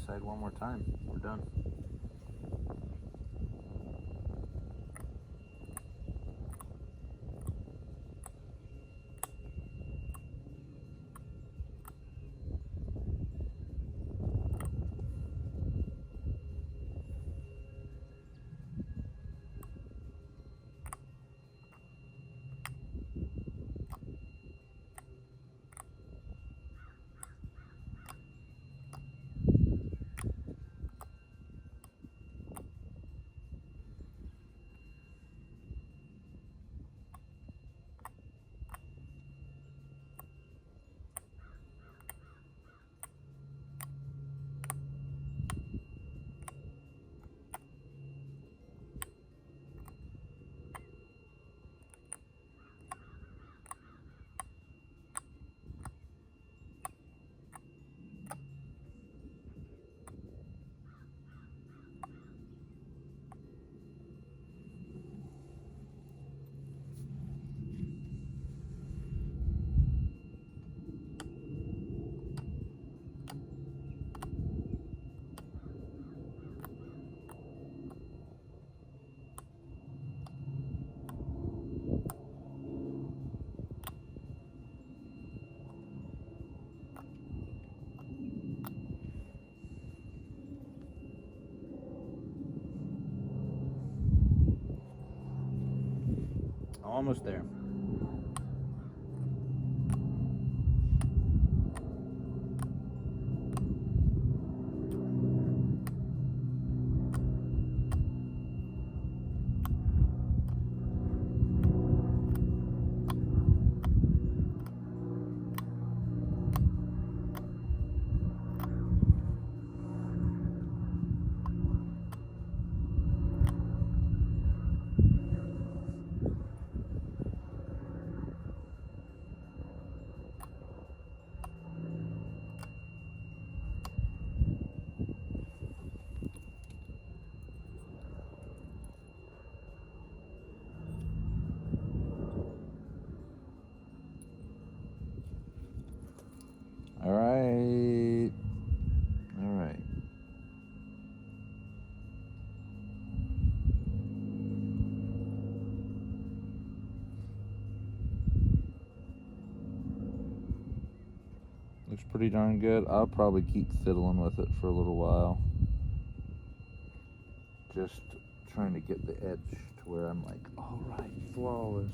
Side one more time. We're done. Almost there. All right. All right. Looks pretty darn good. I'll probably keep fiddling with it for a little while. Just trying to get the edge to where I'm like, all right, flawless.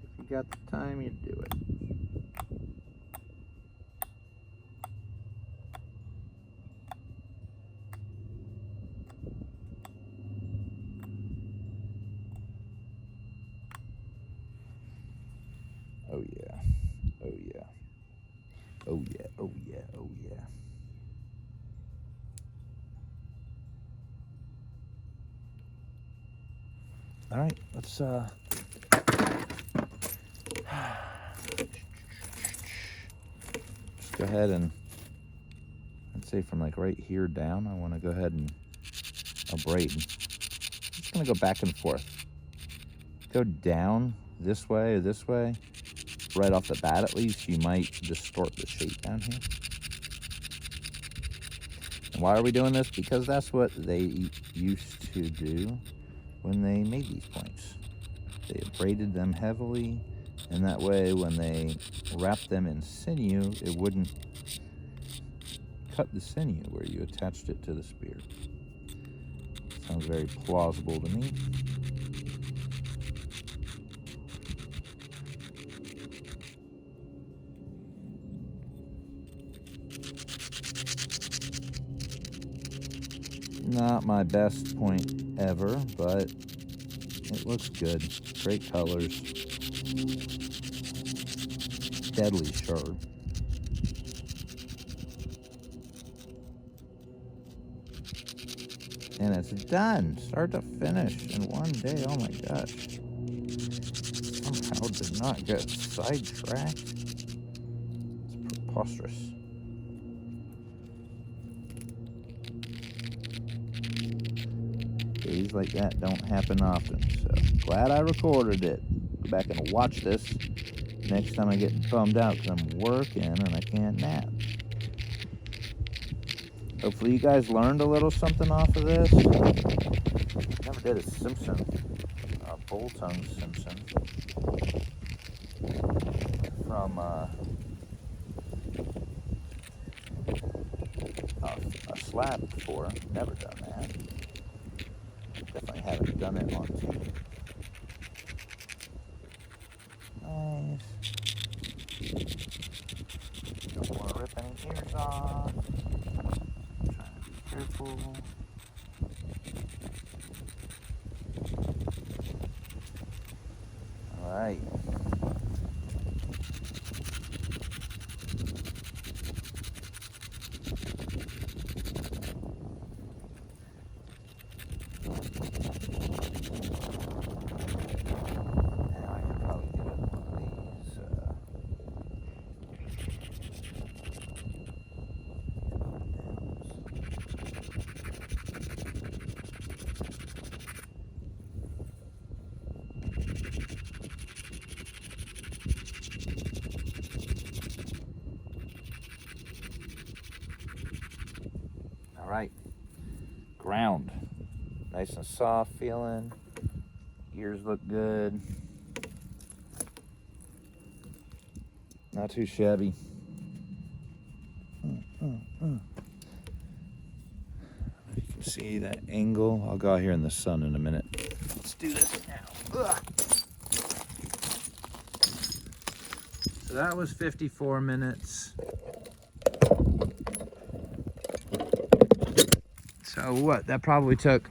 If you got the time, you do it. Oh yeah, oh yeah, oh yeah, oh yeah, oh yeah. All right, let's just go ahead and let's say from like right here down, I want to go ahead and braid. I'm just gonna go back and forth. Go down this way or this way. Right off the bat, at least, you might distort the shape down here. And why are we doing this? Because that's what they used to do when they made these points. They braided them heavily, and that way when they wrapped them in sinew, it wouldn't cut the sinew where you attached it to the spear. Sounds very plausible to me. Not my best point ever, but it looks good. Great colors. Deadly sharp. And it's done, start to finish in one day. Oh my gosh. Somehow did not get sidetracked. It's preposterous. Days like that don't happen often, so glad I recorded it. Go back and watch this next time I get bummed out because I'm working and I can't nap. Hopefully you guys learned a little something off of this. Never did a Simpson, bull tongue Simpson from a slab before. Never done that. Definitely haven't done it on TV. Nice. Don't want to rip any ears off. I'm trying to be careful. All right. Right, ground, nice and soft feeling. Ears look good. Not too shabby. You can See that angle? I'll go out here in the sun in a minute. Let's do this now. Ugh. So that was 54 minutes. So what? That probably took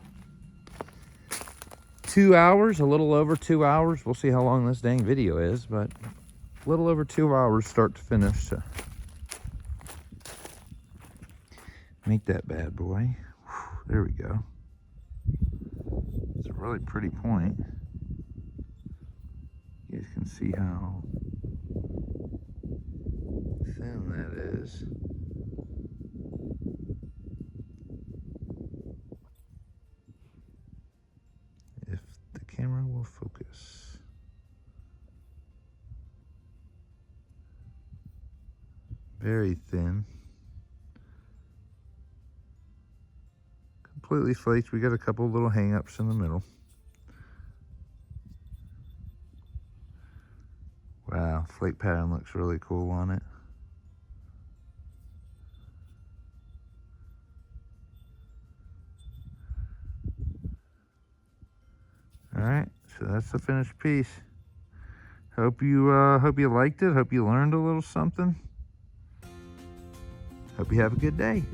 2 hours, a little over 2 hours. We'll see how long this dang video is, but a little over 2 hours start to finish to make that bad boy. Whew, there we go. It's a really pretty point. You guys can see how thin that is. If the camera will focus. Very thin. Completely flaked. We got a couple little hang-ups in the middle. Wow, flake pattern looks really cool on it. All right, so that's the finished piece. Hope you liked it. Hope you learned a little something. Hope you have a good day.